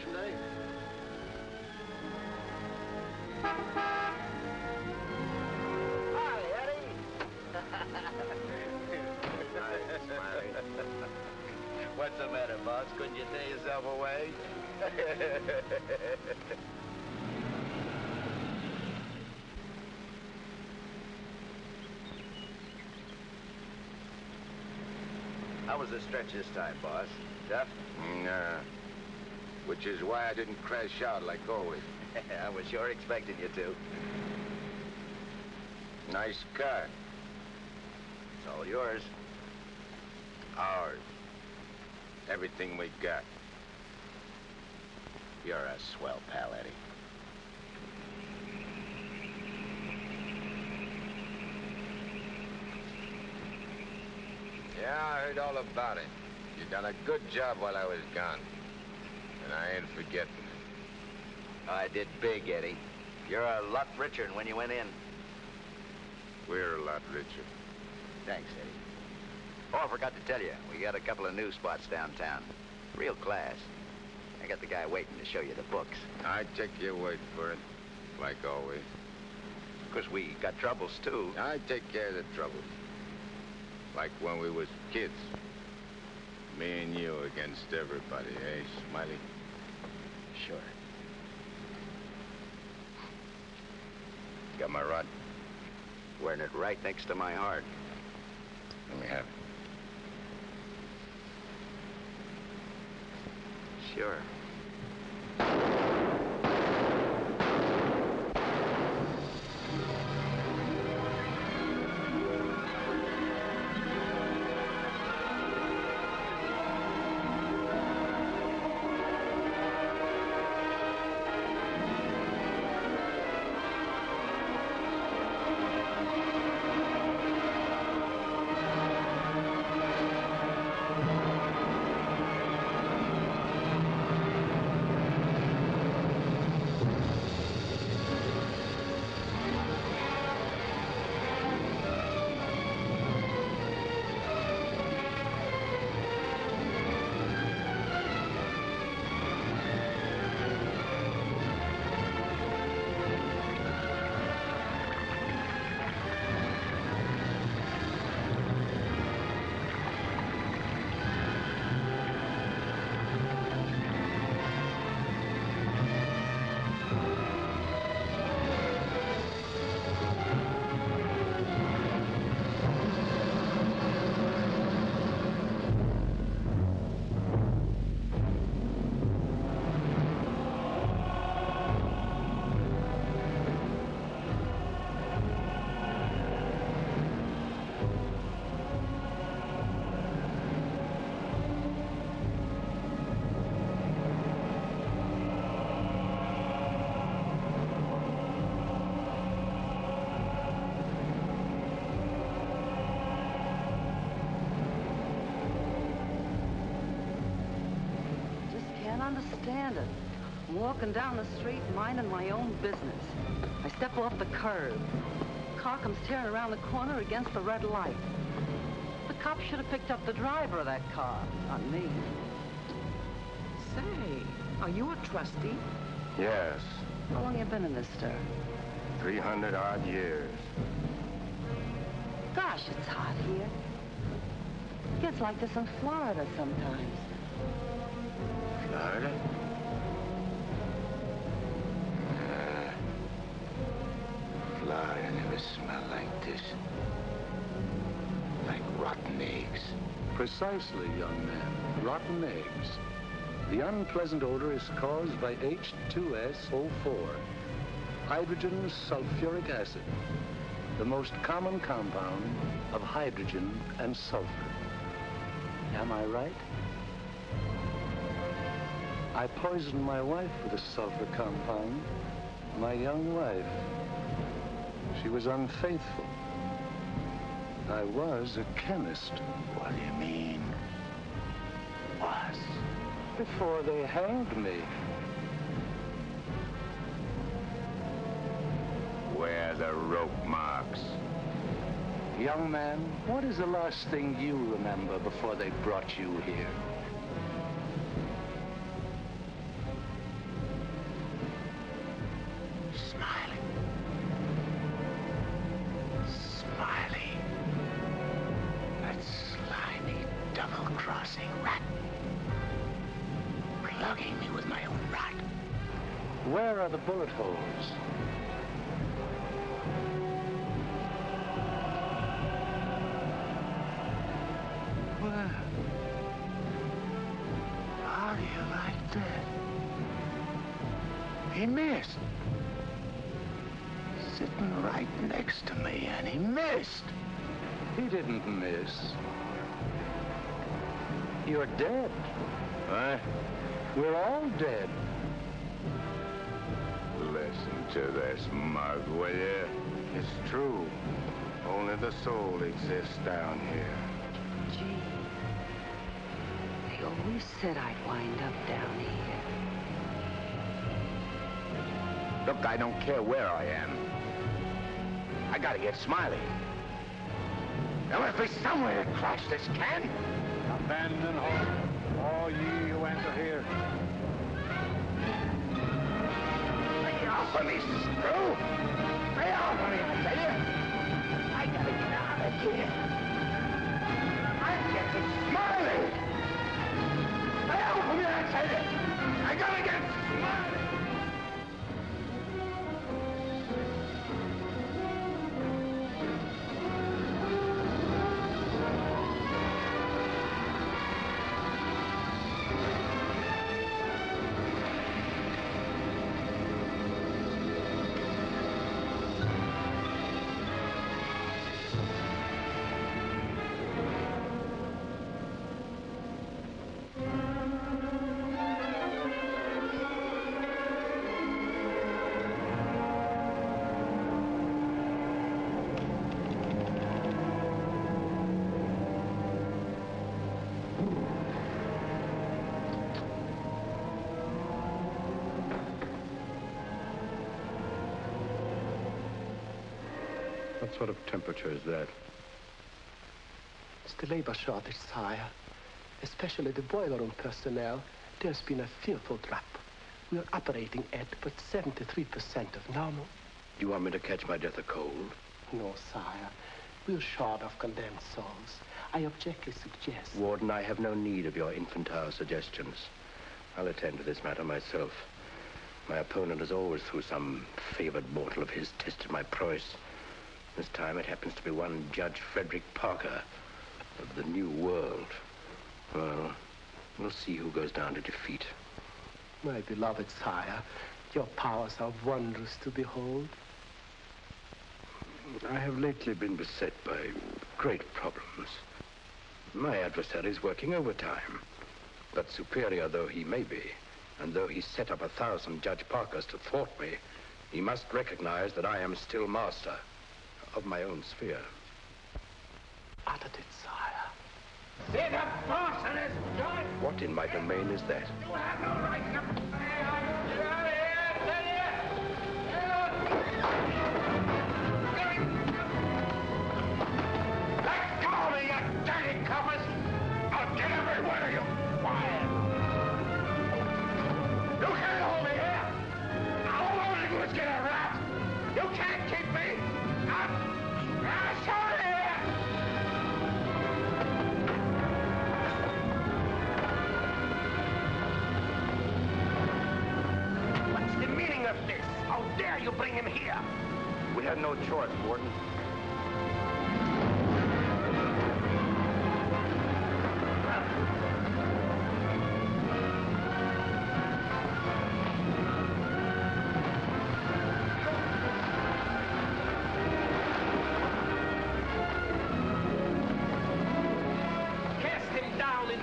Good day. Hi, Eddie. Hi, Smiley. What's the matter, boss? Couldn't you tear yourself away? How was the stretch this time, boss? Tough? Nah. Which is why I didn't crash out like always. I was sure expecting you to. Nice car. It's all yours. Ours. Everything we got. You're a swell pal, Eddie. Yeah, I heard all about it. You done a good job while I was gone. And I ain't forgetting it. I did big, Eddie. You're a lot richer than when you went in. We're a lot richer. Thanks, Eddie. Oh, I forgot to tell you, we got a couple of new spots downtown. Real class. I got the guy waiting to show you the books. I take your word for it, like always. Of course, we got troubles, too. I take care of the troubles. Like when we was kids. Me and you against everybody, eh, Smiley? Sure. Got my rod? Wearing it right next to my heart. Let me have it. Sure. Understand it. I'm walking down the street, minding my own business. I step off the curb. Car comes tearing around the corner against the red light. The cop should have picked up the driver of that car, not me. Say, are you a trustee? Yes. How long you been in this stir? 300 odd years. Gosh, it's hot here. It gets like this in Florida sometimes. Florida? Florida never smelled like this. Like rotten eggs. Precisely, young man. Rotten eggs. The unpleasant odor is caused by H2SO4, hydrogen sulfuric acid, the most common compound of hydrogen and sulfur. Am I right? I poisoned my wife with a sulfur compound, my young wife. She was unfaithful. I was a chemist. What do you mean? Was. Before they hanged me. Where are the rope marks? Young man, what is the last thing you remember before they brought you here? Where are the bullet holes? Well, how do you like that? He missed. Sitting right next to me, and he missed. He didn't miss. You're dead. What? We're all dead. Listen to this mug, will you? It's true. Only the soul exists down here. Gee, they always said I'd wind up down here. Look, I don't care where I am. I gotta get Smiley. There must be somewhere to crash this can. Abandon hope, all ye who enter here. Lay off of me, screw! Lay off of me, I tell you! I gotta get out of here. I'm getting Smiley! Lay off of me, I tell you! I gotta get Smiley! What sort of temperature is that? It's the labor shortage, sire. Especially the boiler room personnel. There's been a fearful drop. We're operating at but 73% of normal. Do you want me to catch my death of cold? No, sire. We're short of condemned souls. I objectly suggest... Warden, I have no need of your infantile suggestions. I'll attend to this matter myself. My opponent has always, through some favored mortal of his, tested my prowess. This time it happens to be one Judge Frederick Parker of the New World. Well, we'll see who goes down to defeat. My beloved sire, your powers are wondrous to behold. I have lately been beset by great problems. My adversary is working overtime. But superior though he may be, and though he set up 1,000 Judge Parkers to thwart me, he must recognize that I am still master of my own sphere. Uttered it, sire. See the boss of this joint? What in my domain is that? You have no right to... Get out of here, tell you! Let go of me, you dirty coppers! I'll get every one of you fired! You can't hold me here! All I want to do is get a rat! You can't keep me! I'm sorry here! What's the meaning of this? How dare you bring him here? We had no choice, Warden.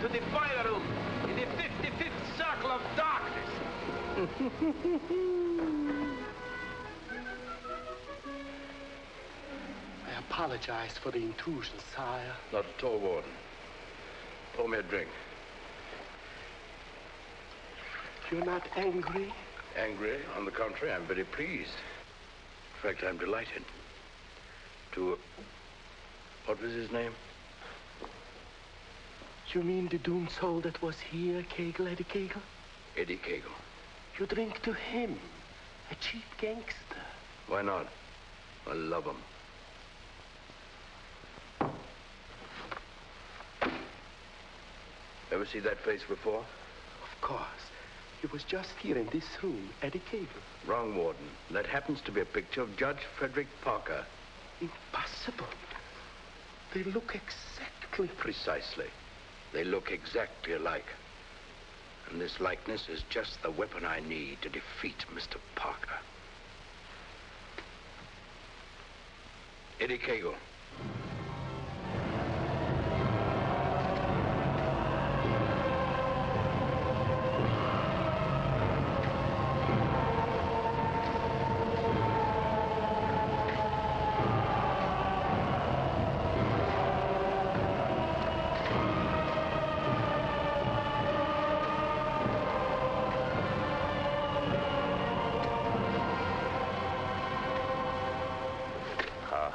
To the boiler room in the 55th circle of darkness. I apologize for the intrusion, sire. Not at all, Warden. Pour me a drink. You're not angry? Angry? On the contrary, I'm very pleased. In fact, I'm delighted. What was his name? You mean the doomed soul that was here, Kegel, Eddie Kegel? Eddie Kegel. You drink to him, a cheap gangster. Why not? I love him. Ever see that face before? Of course. He was just here in this room, Eddie Cagle. Wrong, Warden. That happens to be a picture of Judge Frederick Parker. Impossible. They look exactly... Precisely. They look exactly alike. And this likeness is just the weapon I need to defeat Mr. Parker. Eddie Cagle.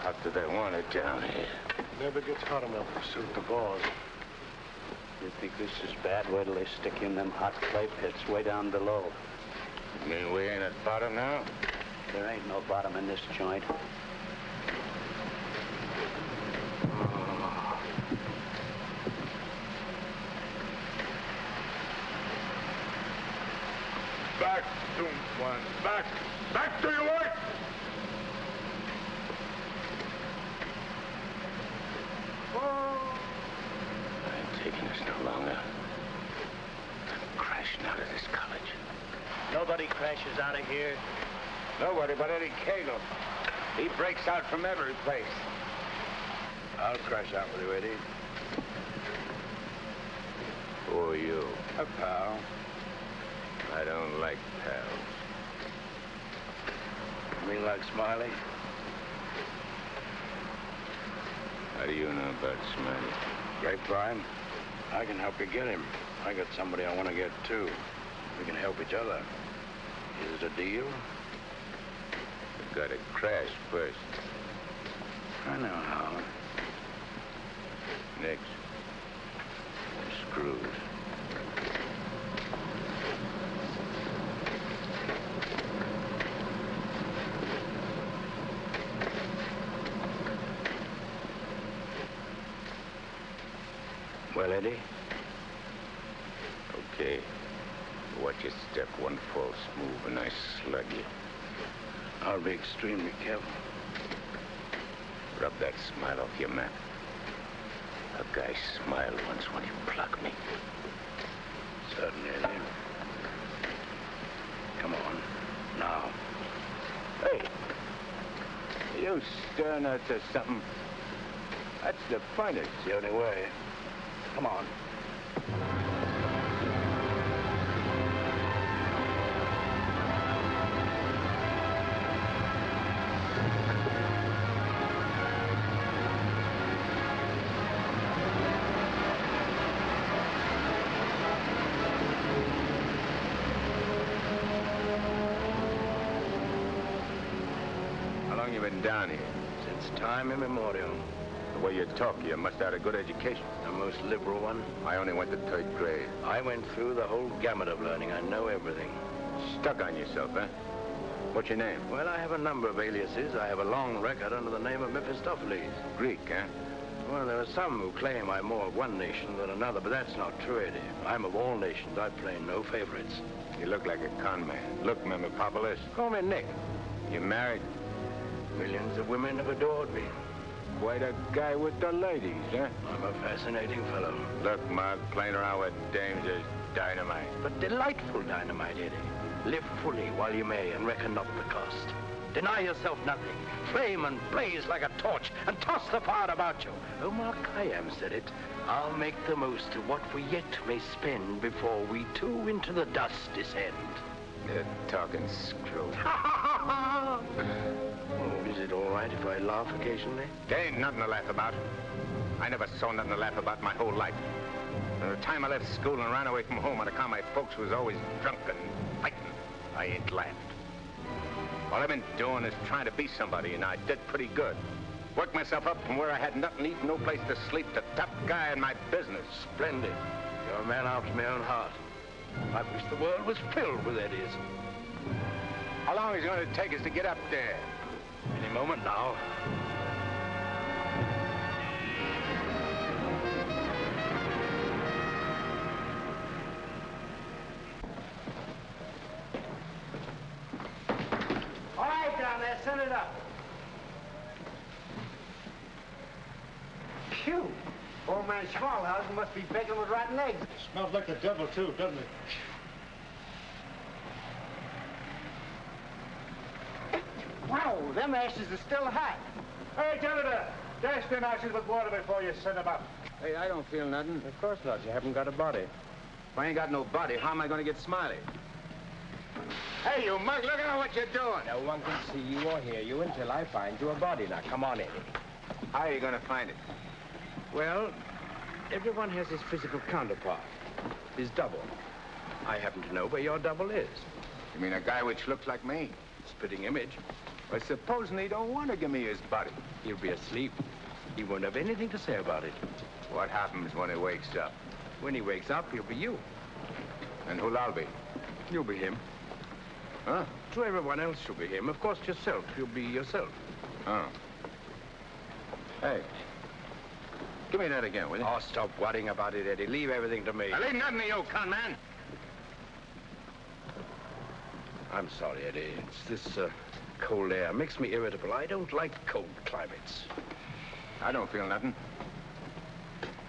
How do they want it down here? Never gets hot enough to suit the boss. You think this is bad? Wait till they stick you in them hot clay pits way down below. You mean we ain't at bottom now? There ain't no bottom in this joint. Back to one. Back. Back to your work! I ain't taking this no longer. I'm crashing out of this college. Nobody crashes out of here. Nobody but Eddie Cagle. He breaks out from every place. I'll crash out with you, Eddie. Who are you? A pal. I don't like pals. You mean like Smiley? How do you know about Smiley? Grapevine. I can help you get him. I got somebody I want to get, too. We can help each other. Is it a deal? You gotta crash first. I know how. Next. We're screwed. Well, Eddie? Okay. Watch your step. One false move and I slug you. I'll be extremely careful. Rub that smile off your map. A guy smiled once when he plucked me. Certainly, Eddie. Come on. Now. Hey! You stirring us to something? That's the fun. It's The only way. Come on. How long you been down here? Since time immemorial. The way you talk, you must have had a good education. The most liberal one. I only went to third grade. I went through the whole gamut of learning. I know everything. Stuck on yourself, huh? What's your name? Well, I have a number of aliases. I have a long record under the name of Mephistopheles. Greek, huh? Well, there are some who claim I'm more of one nation than another, but that's not true, Eddie. I'm of all nations. I play no favorites. You look like a con man. Look, Memopolis. Call me Nick. You married? Millions of women have adored me. Quite a guy with the ladies, huh? I'm a fascinating fellow. Look, Mark, playing around with dames is dynamite. But delightful dynamite, Eddie. Live fully while you may and reckon not the cost. Deny yourself nothing. Flame and blaze like a torch and toss the fire about you. Omar Khayyam said it. I'll make the most of what we yet may spend before we too into the dust descend. You're talking screw. Oh, is it all right if I laugh occasionally? There ain't nothing to laugh about. I never saw nothing to laugh about my whole life. From the time I left school and ran away from home on account my folks was always drunk and fighting, I ain't laughed. All I've been doing is trying to be somebody, and I did pretty good. Worked myself up from where I had nothing to eat, no place to sleep, to top guy in my business. Splendid. You're a man after my own heart. I wish the world was filled with Eddies. How long is it going to take us to get up there? Any moment now. send it up. Phew. Old man Schmalhausen must be begging with rotten eggs. Smells like the devil, too, doesn't it? Wow, them ashes are still hot. Hey, janitor, dash them ashes with water before you send them up. Hey, I don't feel nothing. Of course not. You haven't got a body. If I ain't got no body, how am I going to get Smiley? Hey, you mug, look at what you're doing. No one can see you or hear you until I find you a body. Now, come on, Eddie. How are you going to find it? Well, everyone has his physical counterpart, his double. I happen to know where your double is. You mean a guy which looks like me? Spitting image. Well, supposing he don't want to give me his body. He'll be asleep. He won't have anything to say about it. What happens when he wakes up? When he wakes up, he'll be you. And who'll I be? You'll be him. Huh? So everyone else will be him. Of course, yourself. You'll be yourself. Oh. Hey. Give me that again, will you? Oh, stop worrying about it, Eddie. Leave everything to me. I leave nothing to you, con man. I'm sorry, Eddie. It's this cold air. Makes me irritable. I don't like cold climates. I don't feel nothing.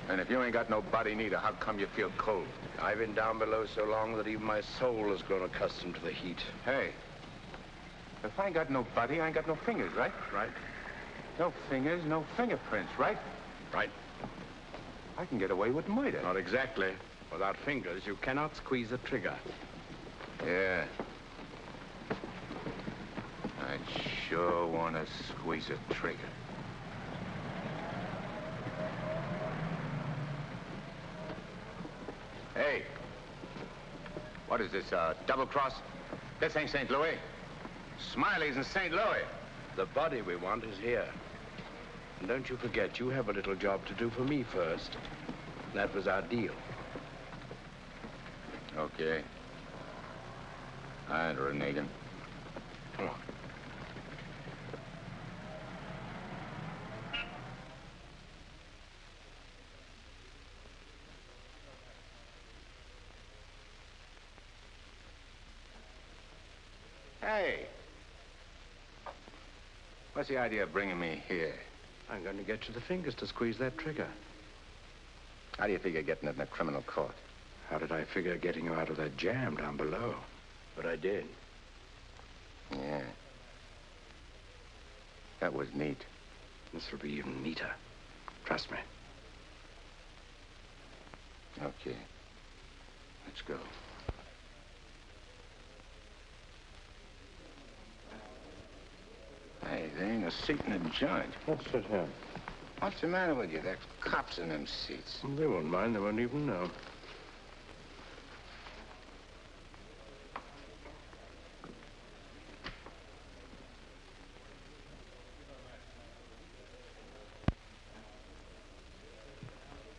And if you ain't got no body neither, how come you feel cold? I've been down below so long that even my soul has grown accustomed to the heat. Hey, if I ain't got no body, I ain't got no fingers, right? Right? No fingers, no fingerprints, right? Right. I can get away with murder. Not exactly. Without fingers, you cannot squeeze a trigger. Yeah. I'd sure want to squeeze a trigger. Hey, what is this, double cross? This ain't St. Louis. Smiley's in St. Louis. The body we want is here. And don't you forget, you have a little job to do for me first. That was our deal. Okay. I'd reneging. Come on. Hey. What's the idea of bringing me here? I'm going to get you the fingers to squeeze that trigger. How do you figure getting it in a criminal court? How did I figure getting you out of that jam down below? But I did. Yeah. That was neat. This will be even neater. Trust me. Okay. Let's go. Hey, there ain't a seat in the joint. Let's sit here. What's the matter with you? There's cops in them seats. They won't mind. They won't even know.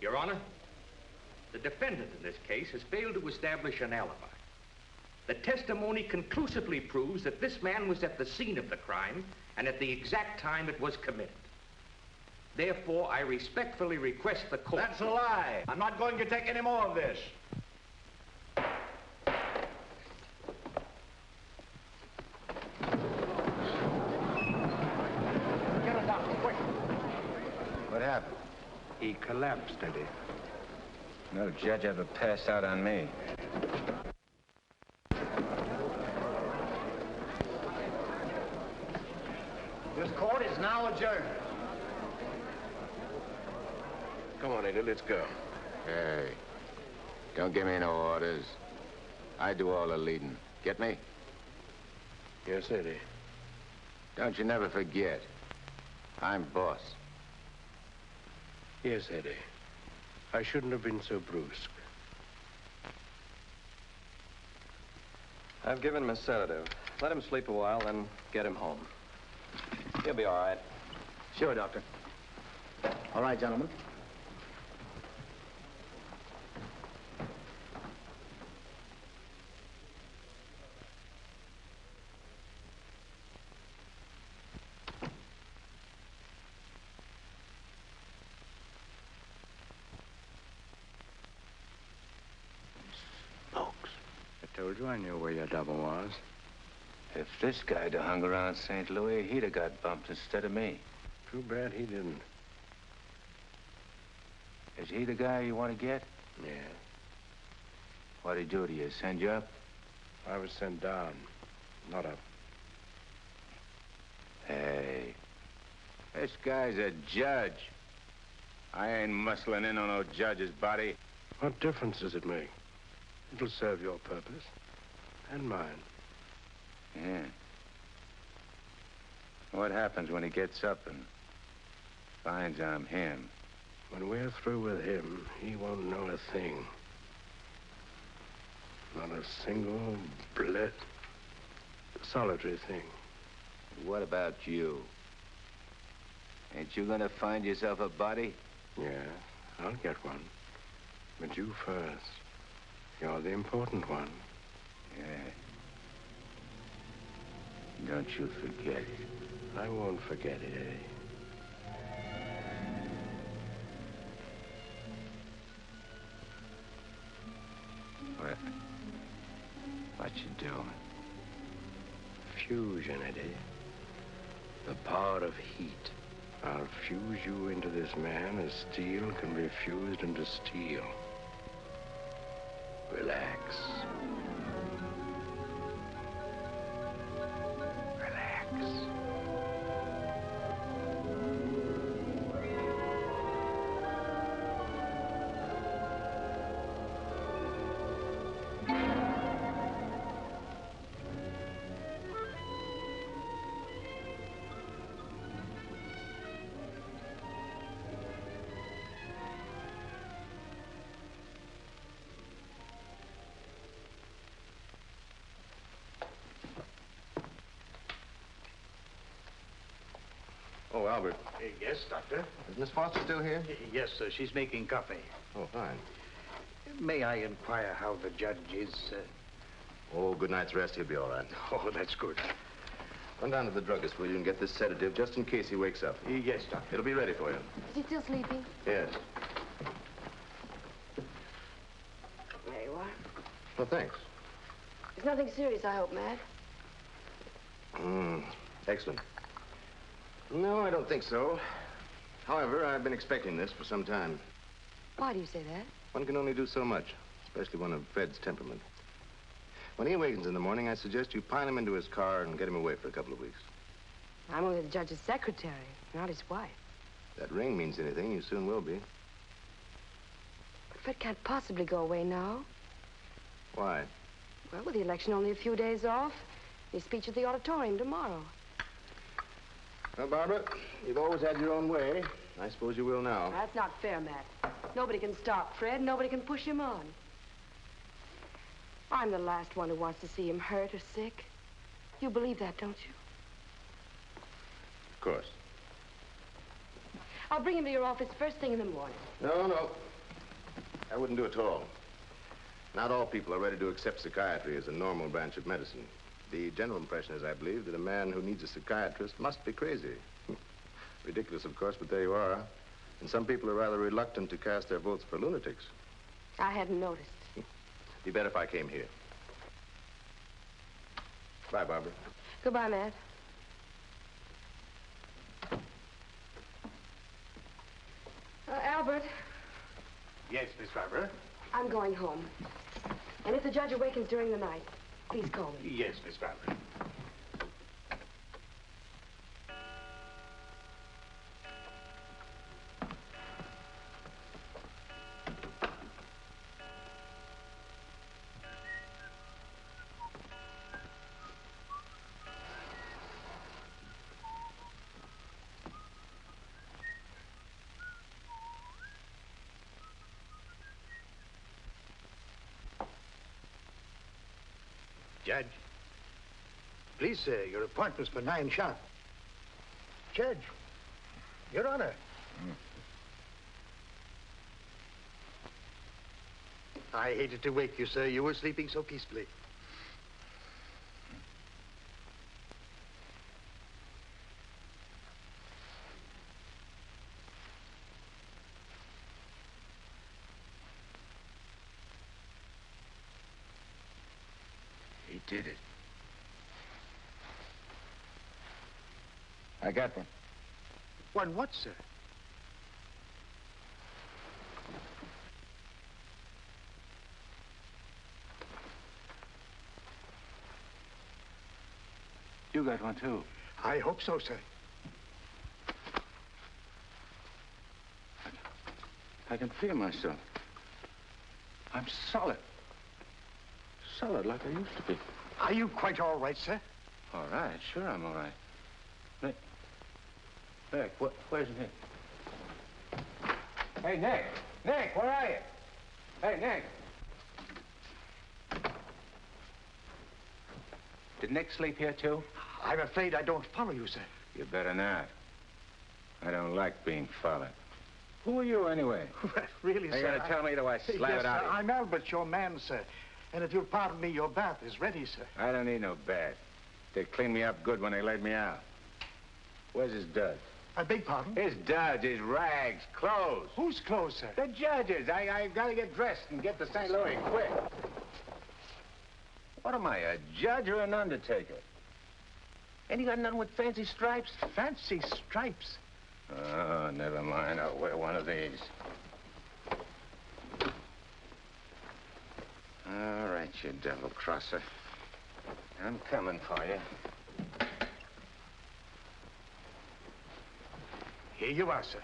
Your Honor, the defendant in this case has failed to establish an alibi. The testimony conclusively proves that this man was at the scene of the crime and at the exact time it was committed. Therefore, I respectfully request the court... That's a lie. I'm not going to take any more of this. Get a doctor, quick. What happened? He collapsed, Eddie. No judge ever passed out on me. This court is now adjourned. Come on, Eddie, let's go. Hey, don't give me no orders. I do all the leading. Get me? Yes, Eddie. Don't you never forget. I'm boss. Yes, Eddie. I shouldn't have been so brusque. I've given him a sedative. Let him sleep a while, then get him home. He'll be all right. Sure, Doctor. All right, gentlemen. I told you I knew where your double was. If this guy'd have hung around St. Louis, he'd have got bumped instead of me. Too bad he didn't. Is he the guy you want to get? Yeah. What'd he do to you? Send you up? I was sent down, not up. Hey, this guy's a judge. I ain't muscling in on no judge's body. What difference does it make? It'll serve your purpose. And mine. Yeah. What happens when he gets up and finds I'm him? When we're through with him, he won't know a thing. Not a single solitary thing. What about you? Ain't you gonna find yourself a body? Yeah, I'll get one. But you first. You're the important one. Yeah. Don't you forget it. I won't forget it, eh? What you doing? Fusion, Eddie. The power of heat. I'll fuse you into this man as steel can be fused into steel. Relax. Relax. Oh, Albert. Yes, Doctor? Is Miss Foster still here? Yes, sir. She's making coffee. Oh, fine. May I inquire how the judge is? Oh, good night's rest. He'll be all right. Oh, that's good. Run down to the druggist, will you, and get this sedative just in case he wakes up. Yes, Doctor. It'll be ready for you. Is he still sleeping? Yes. There you are. Well, thanks. It's nothing serious, I hope, Matt. Excellent. No, I don't think so. However, I've been expecting this for some time. Why do you say that? One can only do so much, especially one of Fred's temperament. When he awakens in the morning, I suggest you pile him into his car and get him away for a couple of weeks. I'm only the judge's secretary, not his wife. If that ring means anything, you soon will be. But Fred can't possibly go away now. Why? Well, with the election only a few days off, his speech at the auditorium tomorrow. Well, Barbara, you've always had your own way. I suppose you will now. That's not fair, Matt. Nobody can stop Fred. Nobody can push him on. I'm the last one who wants to see him hurt or sick. You believe that, don't you? Of course. I'll bring him to your office first thing in the morning. No. I wouldn't do it at all. Not all people are ready to accept psychiatry as a normal branch of medicine. The general impression is, I believe, that a man who needs a psychiatrist must be crazy. Ridiculous, of course, but there you are. And some people are rather reluctant to cast their votes for lunatics. I hadn't noticed. Be better if I came here. Bye, Barbara. Goodbye, Matt. Albert, Yes, Miss Barbara? I'm going home. And if the judge awakens during the night, please call me. Yes, Miss Barbara. Judge. Please, sir, your appointment's for 9 sharp. Judge. Your Honor. I hated to wake you, sir. You were sleeping so peacefully. He did it. I got one. One what, sir? You got one, too. I hope so, sir. I can feel myself. I'm solid. Solid like I used to be. Are you quite all right, sir? All right, sure I'm all right. Nick. Nick, where's Nick? Hey, Nick! Nick, where are you? Hey, Nick! Did Nick sleep here, too? I'm afraid I don't follow you, sir. You better not. I don't like being followed. Who are you, anyway? Really, sir? You gotta tell me, or I slap yes, it out sir, of you. I'm Albert, your man, sir. And if you'll pardon me, your bath is ready, sir. I don't need no bath. They cleaned me up good when they laid me out. Where's his duds? I beg pardon? His duds, his rags, clothes. Whose clothes, sir? The judge's. I gotta get dressed and get to St. Louis, quick. What am I, a judge or an undertaker? Ain't you got nothing with fancy stripes? Fancy stripes? Oh, never mind. I'll wear one of these. All right, you devil crosser. I'm coming for you. Here you are, sir.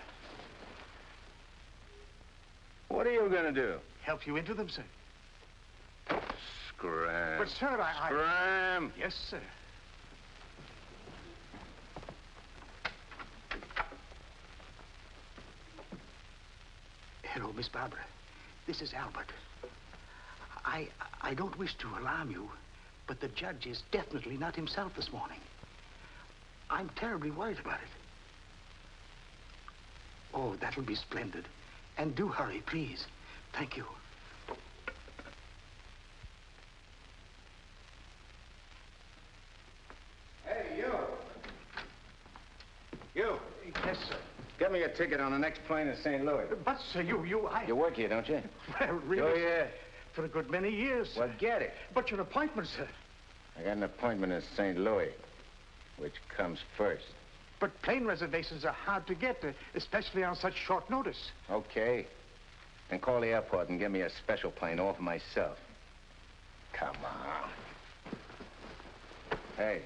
What are you gonna do? Help you into them, sir. Scram. But, sir, Scram! Yes, sir. Hello, Miss Barbara. This is Albert. I don't wish to alarm you, but the judge is definitely not himself this morning. I'm terribly worried about it. Oh, that'll be splendid. And do hurry, please. Thank you. Hey, you! You! Yes, sir. Get me a ticket on the next plane to St. Louis. But, sir, You work here, don't you? Well, really, Oh, yeah. for a good many years, sir. Well, get it. But your appointment, sir. I got an appointment in St. Louis. Which comes first? But plane reservations are hard to get, especially on such short notice. Okay. Then call the airport and get me a special plane all for myself. Come on. Hey,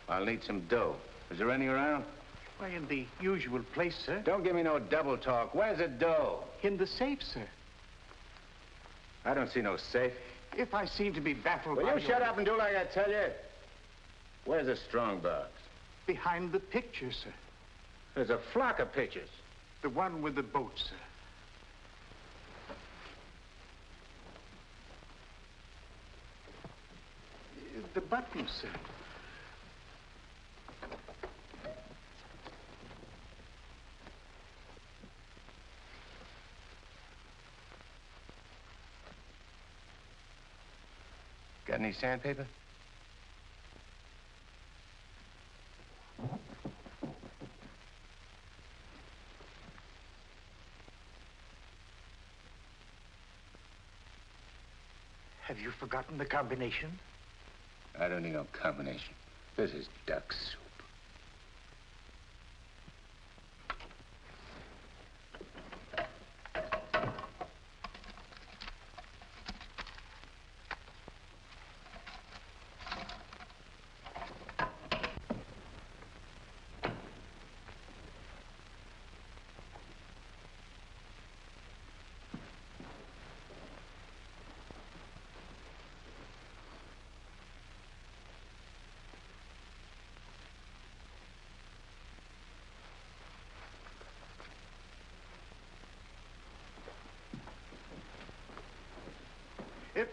I'll need some dough. Is there any around? Why, in the usual place, sir. Don't give me no double talk. Where's the dough? In the safe, sir. I don't see no safe. If I seem to be baffled Will by you shut up and do like I tell you? Where's the strong box? Behind the picture, sir. There's a flock of pictures. The one with the boat, sir. The button, sir. Got any sandpaper? Have you forgotten the combination? I don't need no combination. This is duck soup.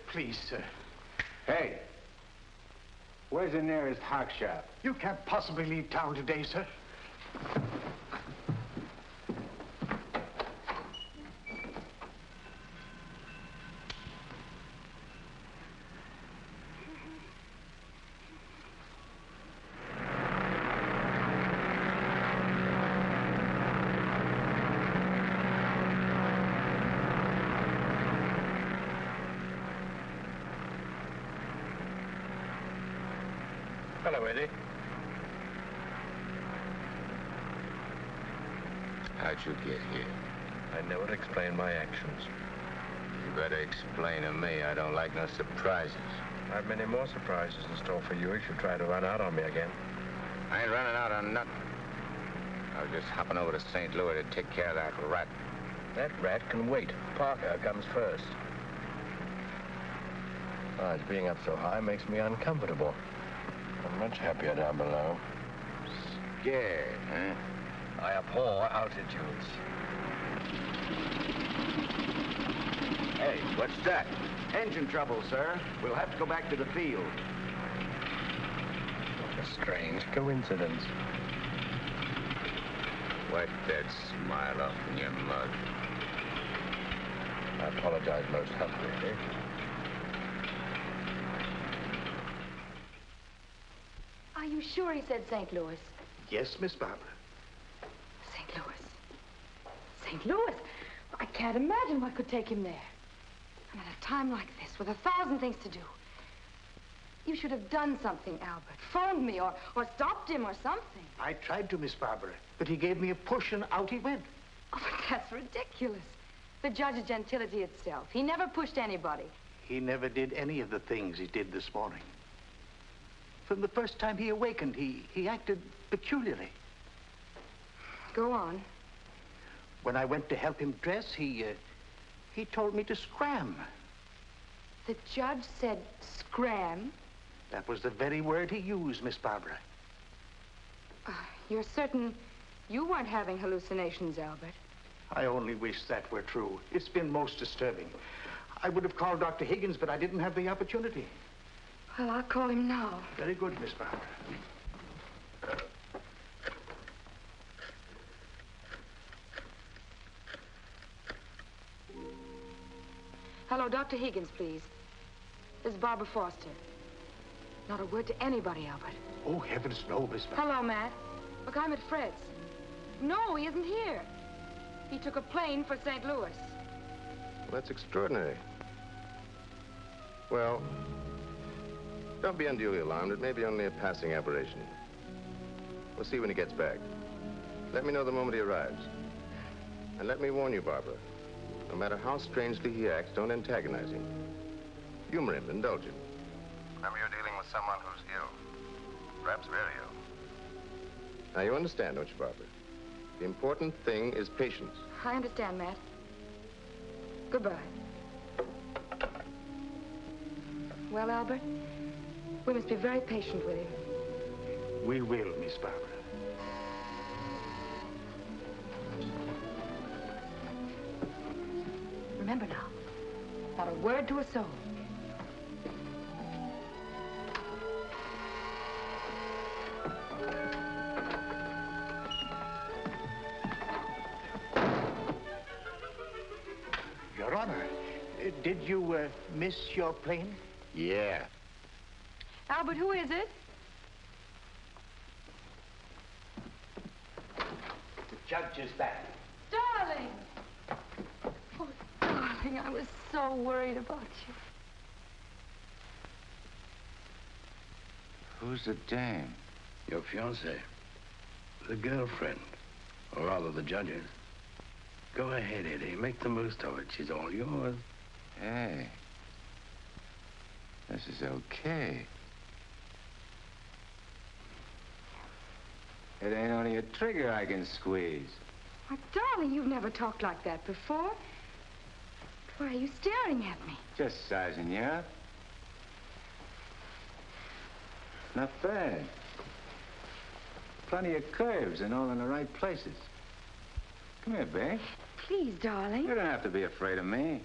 Please, sir. Hey, where's the nearest hock shop? You can't possibly leave town today, sir. Hello, Eddie. How'd you get here? I never explain my actions. You better explain to me. I don't like no surprises. I have many more surprises in store for you if you try to run out on me again. I ain't running out on nothing. I was just hopping over to St. Louis to take care of that rat. That rat can wait. Parker comes first. Besides, being up so high makes me uncomfortable. I'm much happier down below. Scared, huh? I abhor altitudes. Hey, what's that? Engine trouble, sir. We'll have to go back to the field. What a strange coincidence. Wipe that smile off in your mug. I apologize most humbly. Are you sure he said St. Louis? Yes, Miss Barbara. St. Louis. St. Louis? I can't imagine what could take him there. And at a time like this, with 1,000 things to do. You should have done something, Albert. Phoned me or stopped him or something. I tried to, Miss Barbara, but he gave me a push and out he went. Oh, but that's ridiculous. The judge is gentility itself. He never pushed anybody. He never did any of the things he did this morning. From the first time he awakened, he acted peculiarly. Go on. When I went to help him dress, he told me to scram. The judge said scram? That was the very word he used, Miss Barbara. You're certain you weren't having hallucinations, Albert? I only wish that were true. It's been most disturbing. I would have called Dr. Higgins, but I didn't have the opportunity. Well, I'll call him now. Very good, Miss Barbara. Hello, Dr. Higgins, please. This is Barbara Foster. Not a word to anybody, Albert. Oh, heavens, no, Miss Barbara. Hello, Matt. Look, I'm at Fred's. No, he isn't here. He took a plane for St. Louis. Well, that's extraordinary. Well, don't be unduly alarmed. It may be only a passing aberration. We'll see when he gets back. Let me know the moment he arrives. And let me warn you, Barbara. No matter how strangely he acts, don't antagonize him. Humor him, indulge him. Remember, you're dealing with someone who's ill. Perhaps very ill. Now, you understand, don't you, Barbara? The important thing is patience. I understand, Matt. Goodbye. Well, Albert, we must be very patient with him. We will, Miss Barbara. Remember now, not a word to a soul. Your Honor, did you miss your plane? Yeah. Albert, who is it? The judge is back. Darling! Oh, darling, I was so worried about you. Who's the dame? Your fiancée. The girlfriend. Or rather, the judge's. Go ahead, Eddie. Make the most of it. She's all yours. Hey. This is okay. It ain't only a trigger I can squeeze. Why, darling, you've never talked like that before. Why are you staring at me? Just sizing you up. Not bad. Plenty of curves and all in the right places. Come here, babe. Please, darling. You don't have to be afraid of me.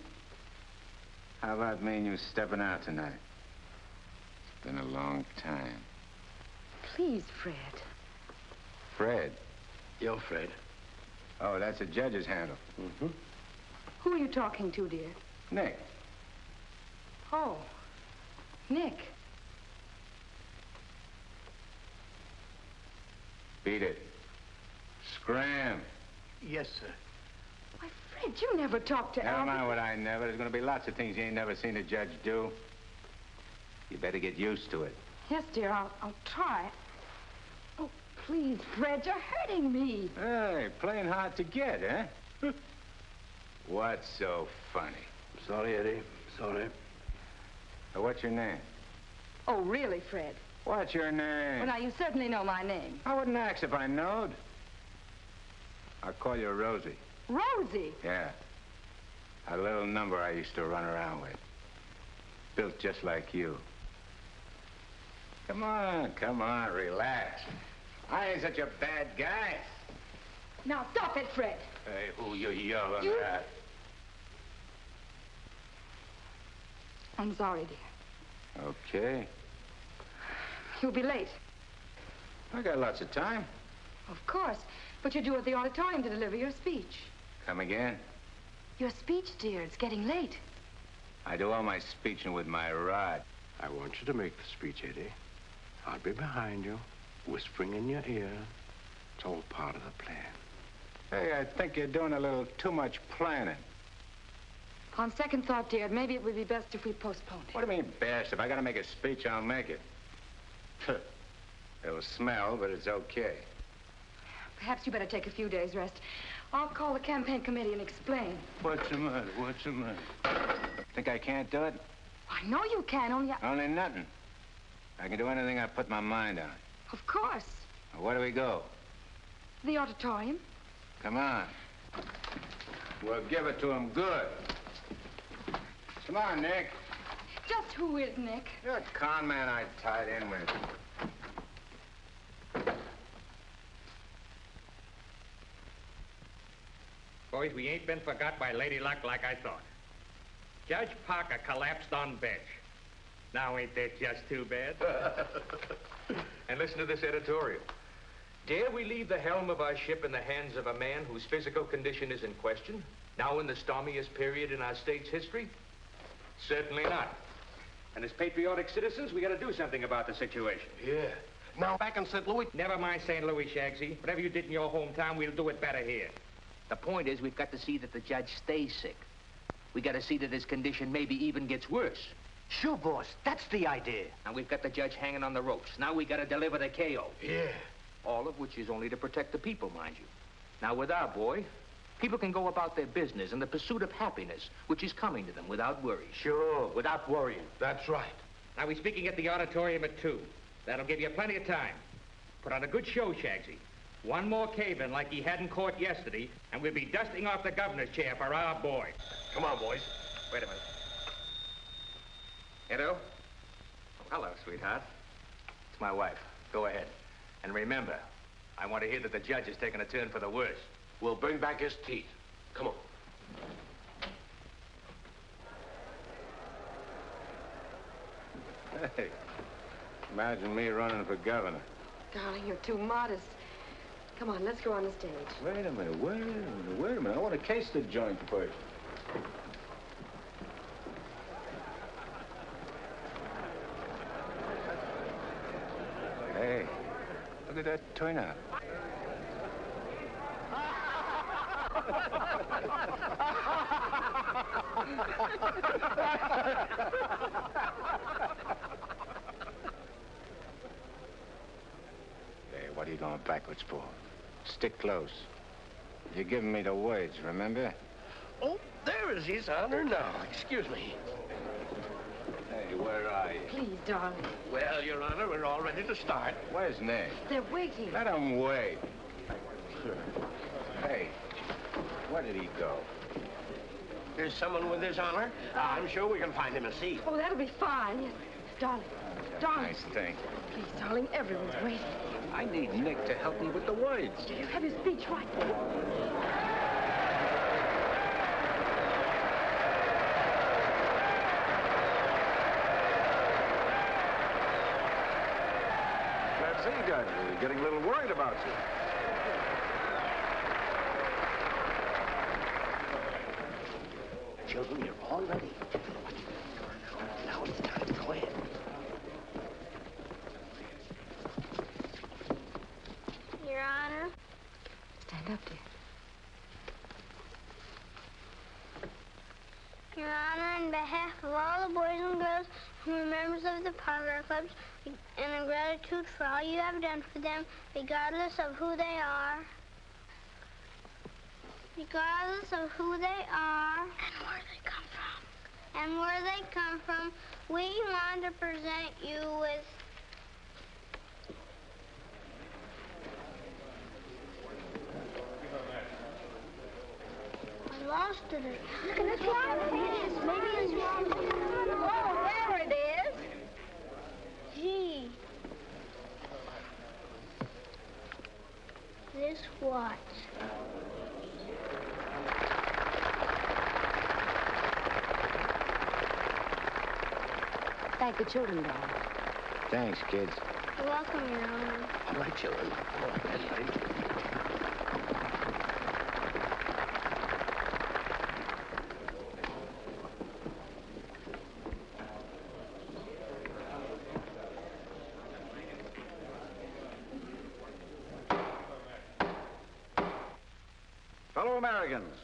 How about me and you stepping out tonight? It's been a long time. Please, Fred. Fred? You're Fred. Oh, that's a judge's handle. Mm-hmm. Who are you talking to, dear? Nick. Oh, Nick. Beat it. Scram. Yes, sir. Why, Fred, you never talked to Never Albert. mind what I never. There's going to be lots of things you ain't never seen a judge do. You better get used to it. Yes, dear, I'll try. Oh, please, Fred, you're hurting me. Hey, playing hard to get, huh? What's so funny? Sorry, Eddie. Sorry. What's your name? Oh, really, Fred? What's your name? Well, now, you certainly know my name. I wouldn't ask if I knowed. I'll call you Rosie. Rosie? Yeah. A little number I used to run around with. Built just like you. Come on, relax. I ain't such a bad guy. Now, stop it, Fred. Hey, who you yelling at? I'm sorry, dear. Okay. You'll be late. I got lots of time. Of course. But you're due at the auditorium to deliver your speech. Come again? Your speech, dear. It's getting late. I do all my speeching with my rod. I want you to make the speech, Eddie. I'll be behind you, whispering in your ear. It's all part of the plan. Hey, I think you're doing a little too much planning. On second thought, dear, maybe it would be best if we postponed it. What do you mean, best? If I gotta make a speech, I'll make it. It'll smell, but it's okay. Perhaps you better take a few days' rest. I'll call the campaign committee and explain. What's the matter? What's the matter? Think I can't do it? I know you can, Only nothing. I can do anything I put my mind on. Of course. Well, where do we go? The auditorium. Come on. We'll give it to him good. Come on, Nick. Just who is Nick? You're a con man I tied in with. Boys, we ain't been forgot by Lady Luck like I thought. Judge Parker collapsed on bench. Now ain't that just too bad? And listen to this editorial. Dare we leave the helm of our ship in the hands of a man whose physical condition is in question, now in the stormiest period in our state's history? Certainly not. And as patriotic citizens, we gotta do something about the situation. Yeah. Now, back in St. Louis... Never mind St. Louis, Shagsy. Whatever you did in your hometown, we'll do it better here. The point is, we've got to see that the judge stays sick. We got to see that his condition maybe even gets worse. Sure, boss. That's the idea. And we've got the judge hanging on the ropes. Now we got to deliver the KO. Yeah. All of which is only to protect the people, mind you. Now, with our boy, people can go about their business in the pursuit of happiness, which is coming to them without worry. Sure, without worrying. That's right. Now, we're speaking at the auditorium at 2. That'll give you plenty of time. Put on a good show, Shagsy. One more cave-in like he had in court yesterday, and we'll be dusting off the governor's chair for our boy. Come on, boys. Wait a minute. Edo? Hello, sweetheart. It's my wife. Go ahead. And remember, I want to hear that the judge is taking a turn for the worse. We'll bring back his teeth. Come on. Hey, imagine me running for governor. Darling, you're too modest. Come on, let's go on the stage. Wait a minute. I want to case the joint first. Hey, look at that turnout. Hey, what are you going backwards for? Stick close. You're giving me the words, remember? Oh, there is his honor now. Excuse me. Hey, where are you? Please, darling. Well, Your Honor, we're all ready to start. Where's Nick? They're waiting. Let him wait. Hey, where did he go? There's someone with his honor. I'm sure we can find him a seat. Oh, that'll be fine. Yes. Darling. Darling. Nice thing. Please, darling, everyone's waiting. I need Nick to help me with the words. You have your speech right there. See, Judge, we're getting a little worried about you. Children, you're all ready. Now it's time. Go ahead. Your Honor. Stand up, dear. Your Honor, on behalf of all the boys and girls who are members of the Parker Clubs, and in gratitude for all you have done for them, regardless of who they are. Regardless of who they are. And where they come from. And where they come from, we want to present you with... I lost it. Look at this one. Maybe it's wrong. Oh, there it is. Gee. This what? Thank the children, Dad. Thanks, kids. You're welcome, Your Honor. All right, children. All right, that's right. Fellow Americans,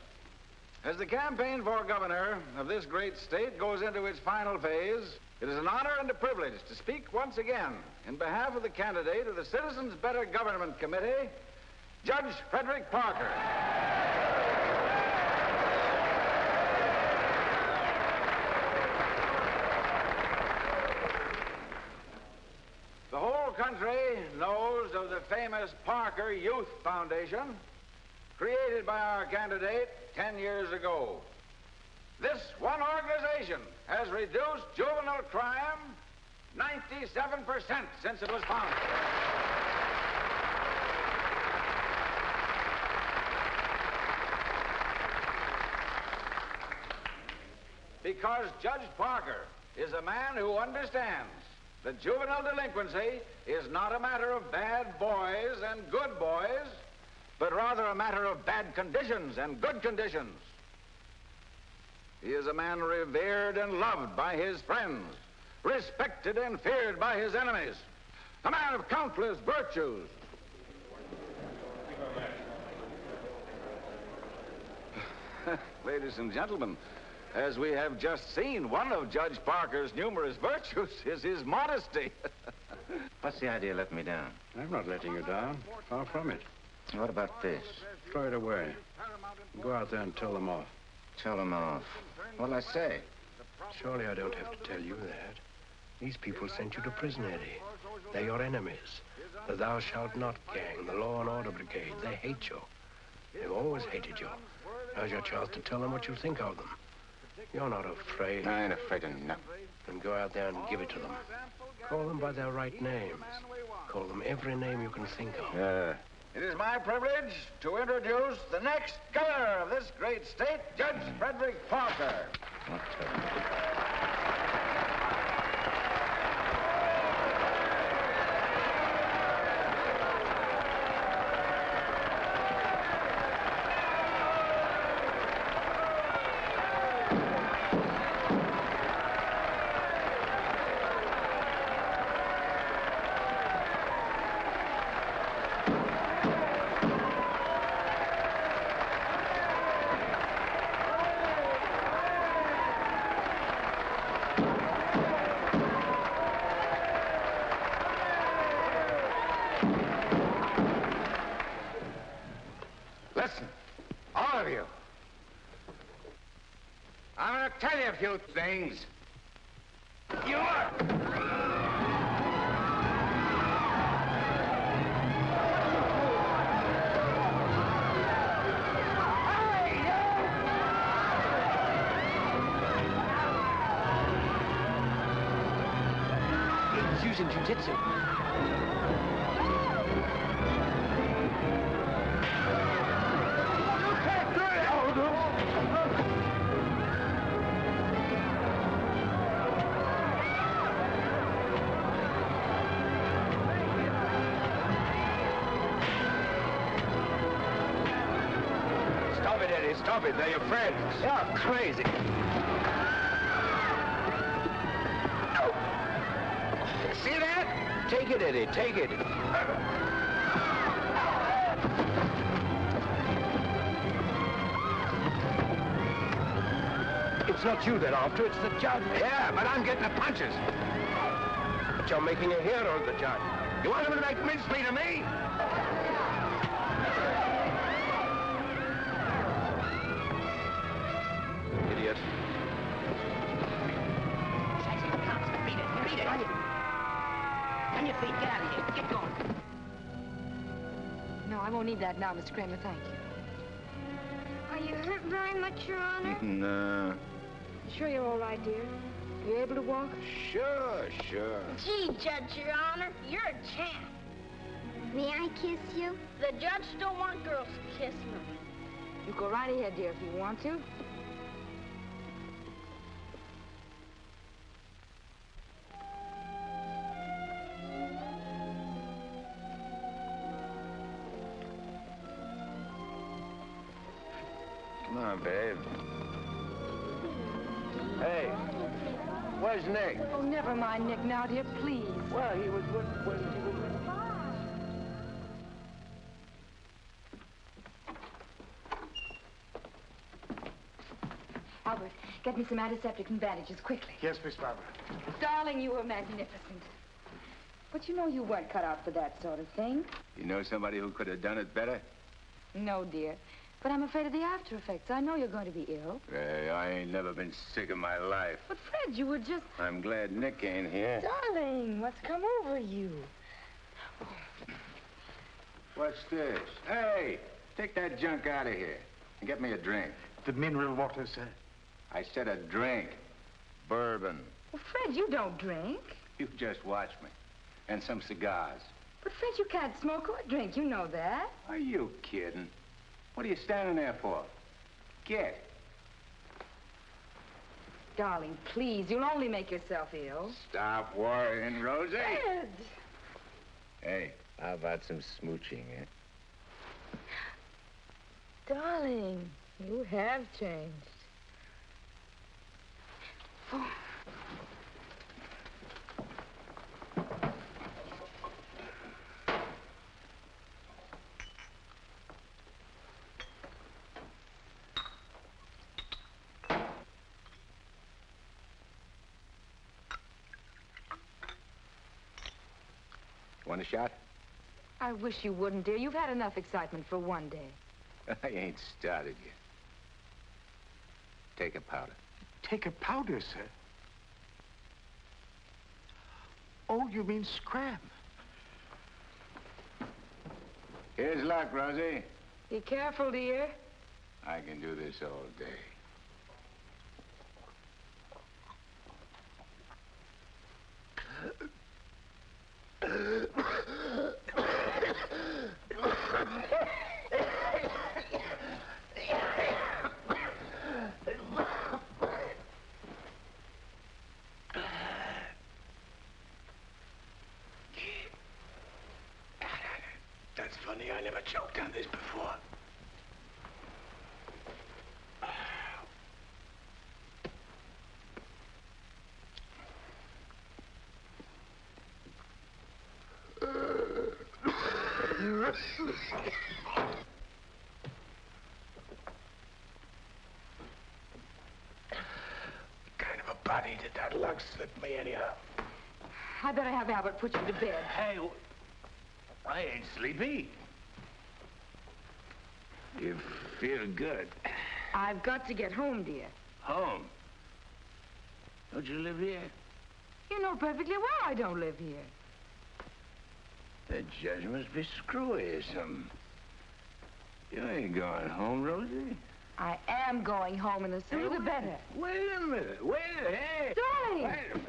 as the campaign for governor of this great state goes into its final phase, it is an honor and a privilege to speak once again in behalf of the candidate of the Citizens Better Government Committee, Judge Frederick Parker. The whole country knows of the famous Parker Youth Foundation, created by our candidate 10 years ago. This one organization has reduced juvenile crime 97% since it was founded. Because Judge Parker is a man who understands that juvenile delinquency is not a matter of bad boys and good boys, but rather a matter of bad conditions and good conditions. He is a man revered and loved by his friends, respected and feared by his enemies, a man of countless virtues. Ladies and gentlemen, as we have just seen, one of Judge Parker's numerous virtues is his modesty. What's the idea of letting me down? I'm not letting you down. Far from it. What about this? Throw it away. Go out there and tell them off. Tell them off. What'll I say? Surely I don't have to tell you that. These people sent you to prison, Eddie. They're your enemies. The Thou Shalt Not gang, the Law and Order Brigade. They hate you. They've always hated you. Now's your chance to tell them what you think of them. You're not afraid. I ain't afraid of nothing. Then go out there and give it to them. Call them by their right names. Call them every name you can think of. It is my privilege to introduce the next governor of this great state, Judge Frederick Parker. Listen, all of you. I'm going to tell you a few things. You are... He's using jiu-jitsu. Stop it, Eddie. Stop it. They're your friends. You're crazy. See that? Take it, Eddie. Take it. It's not you they're after, it's the judge. Yeah, but I'm getting the punches. But you're making a hero of the judge. You want him to make mincemeat of me? Idiot. Beat it. On your feet, get out of here. Get going. No, I won't need that now, Mr. Kramer, thank you. Are you hurt very much, Your Honor? No. Sure you're all right, dear? You able to walk? Sure. Gee, Judge, Your Honor, you're a champ. May I kiss you? The judge don't want girls to kiss him. You go right ahead, dear, if you want to. Come on, babe. Hey, where's Nick? Oh, never mind Nick now, dear, please. Well, he was when he was... Albert, get me some antiseptic and bandages, quickly. Yes, Miss Barbara. Darling, you were magnificent. But you know you weren't cut out for that sort of thing. You know somebody who could have done it better? No, dear. But I'm afraid of the after effects. I know you're going to be ill. Hey, I ain't never been sick in my life. But, Fred, you were just... I'm glad Nick ain't here. Darling, what's come over you? What's this? Hey, take that junk out of here and get me a drink. The mineral water, sir. I said a drink. Bourbon. Well, Fred, you don't drink. You just watch me. And some cigars. But, Fred, you can't smoke or drink. You know that. Are you kidding? What are you standing there for? Get. Darling, please, you'll only make yourself ill. Stop worrying, Rosie. Fred! Hey, how about some smooching, eh? Darling, you have changed. Oh. Want a shot? I wish you wouldn't, dear. You've had enough excitement for one day. I ain't started yet. Take a powder. Take a powder, sir? Oh, you mean scram? Here's luck, Rosie. Be careful, dear. I can do this all day. That's funny, I never choked on this before. What kind of a body did that lug slip me anyhow? I better have Albert put you to bed. Hey, I ain't sleepy. You feel good. I've got to get home, dear. Home? Don't you live here? You know perfectly well I don't live here. The judge must be screwy or something. You ain't going home, Rosie. I am going home, and the sooner the better. Wait a minute. Hey. Darling! Wait a minute.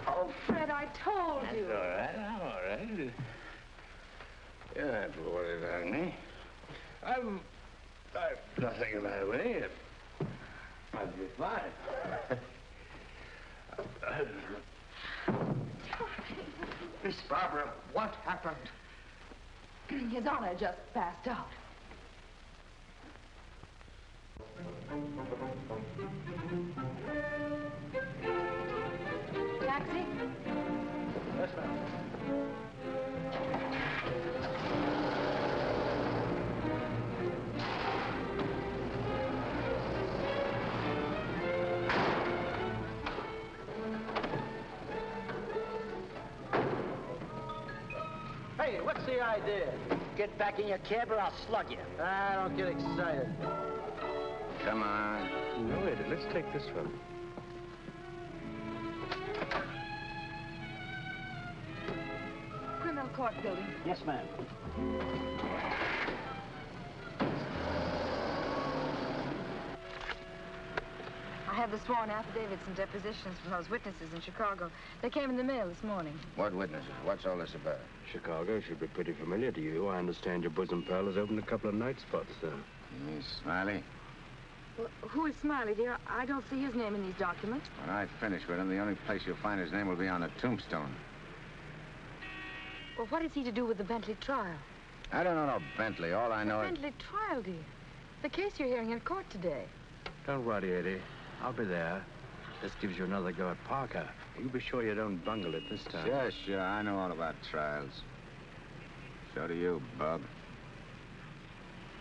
Oh, Fred, I told you. That's all right. I'm all right. You don't have to worry about me. I've nothing the matter with me. I'll be fine. Miss Barbara, what happened? His Honor just passed out. Taxi? Yes, ma'am. Hey, what's the idea? Get back in your cab or I'll slug you. I don't get excited. Come on. No, Eddie, let's take this one. Criminal Court Building. Yes, ma'am. I have the sworn affidavits and depositions from those witnesses in Chicago. They came in the mail this morning. What witnesses? What's all this about? Chicago should be pretty familiar to you. I understand your bosom pal has opened a couple of night spots there. You mean Smiley? Well, who is Smiley, dear? I don't see his name in these documents. When I finish with him, the only place you'll find his name will be on a tombstone. Well, what is he to do with the Bentley trial? I don't know no Bentley. All I know is... Bentley trial, dear. The case you're hearing in court today. Don't worry, Eddie. I'll be there. This gives you another go at Parker. You be sure you don't bungle it this time. Sure. I know all about trials. So do you, Bub.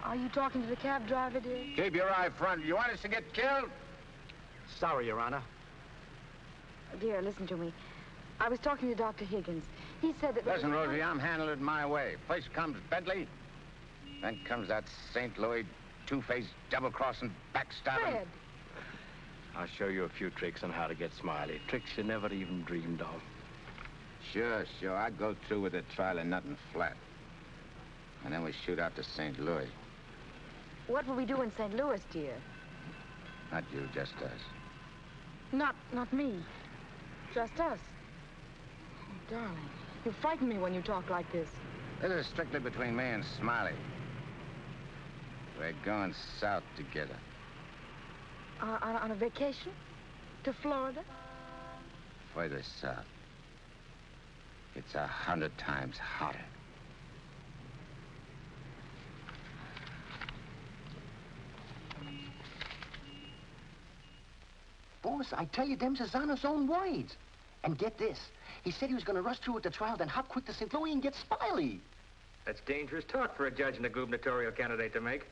Are you talking to the cab driver, dear? Keep your eye front. You want us to get killed? Sorry, Your Honor. Dear, listen to me. I was talking to Dr. Higgins. He said that... Listen, Rosie, I'm handling it my way. First comes Bentley, then comes that St. Louis two-faced, double-crossing, backstabbing... Fred! I'll show you a few tricks on how to get Smiley. Tricks you never even dreamed of. Sure. I'd go through with the trial and nothing flat. And then we shoot out to St. Louis. What will we do in St. Louis, dear? Not you, just us. Not me. Just us. Oh, darling, you frighten me when you talk like this. This is strictly between me and Smiley. We're going south together. On a vacation? To Florida? Further south. It's 100 times hotter. Boss, I tell you, them's his honor's own words. And get this. He said he was going to rush through with the trial, then hop quick to St. Louis and get Smiley. That's dangerous talk for a judge and a gubernatorial candidate to make.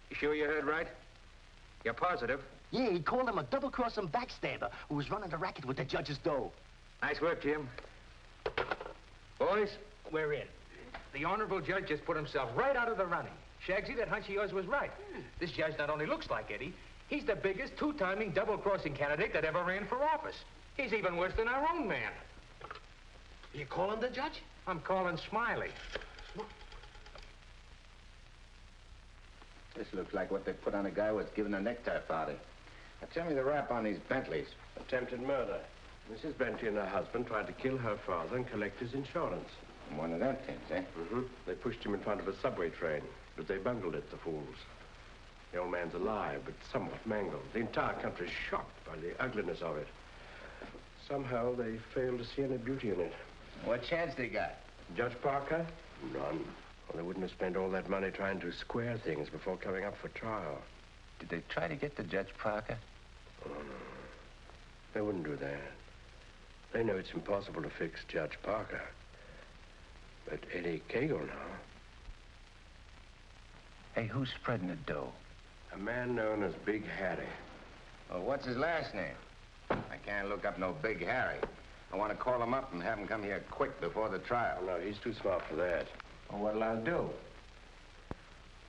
You sure you heard right? You're positive? Yeah, he called him a double-crossing backstabber who was running the racket with the judge's dough. Nice work, Jim. Boys, we're in. The honorable judge just put himself right out of the running. Shagsy, that hunch of yours was right. This judge not only looks like Eddie, he's the biggest two-timing double-crossing candidate that ever ran for office. He's even worse than our own man. You calling the judge? I'm calling Smiley. This looks like what they put on a guy who was given a necktie party. Now, tell me the rap on these Bentleys. Attempted murder. Mrs. Bentley and her husband tried to kill her father and collect his insurance. One of them things, eh? Mm-hmm. They pushed him in front of a subway train, but they bungled it, the fools. The old man's alive, but somewhat mangled. The entire country's shocked by the ugliness of it. Somehow they failed to see any beauty in it. What chance they got? Judge Parker? None. Well, they wouldn't have spent all that money trying to square things before coming up for trial. Did they try to get to Judge Parker? Oh, no. They wouldn't do that. They know it's impossible to fix Judge Parker. But Eddie Cagle now. Hey, who's spreading the dough? A man known as Big Harry. Well, what's his last name? I can't look up no Big Harry. I want to call him up and have him come here quick before the trial. No, he's too smart for that. Well, what'll I do?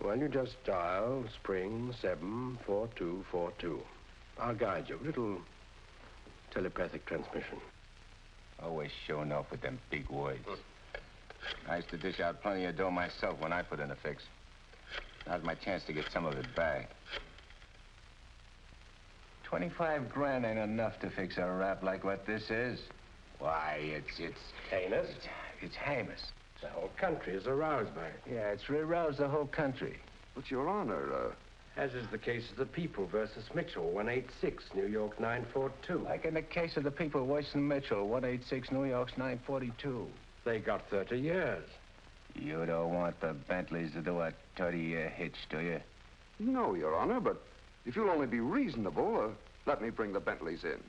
Well, you just dial spring 74242. I'll guide you. Little telepathic transmission. Always showing off with them big words. I used to dish out plenty of dough myself when I put in a fix. Now's my chance to get some of it back. 25 grand ain't enough to fix a rap like what this is. Why, it's heinous. It's heinous. The whole country is aroused by it. Yeah, it's aroused the whole country. But, Your Honor, As is the case of the People versus Mitchell, 186, New York 942. Like in the case of the People, Weston Mitchell, 186, New York's 942. They got 30 years. You don't want the Bentleys to do a 30-year hitch, do you? No, Your Honor, but if you'll only be reasonable, let me bring the Bentleys in.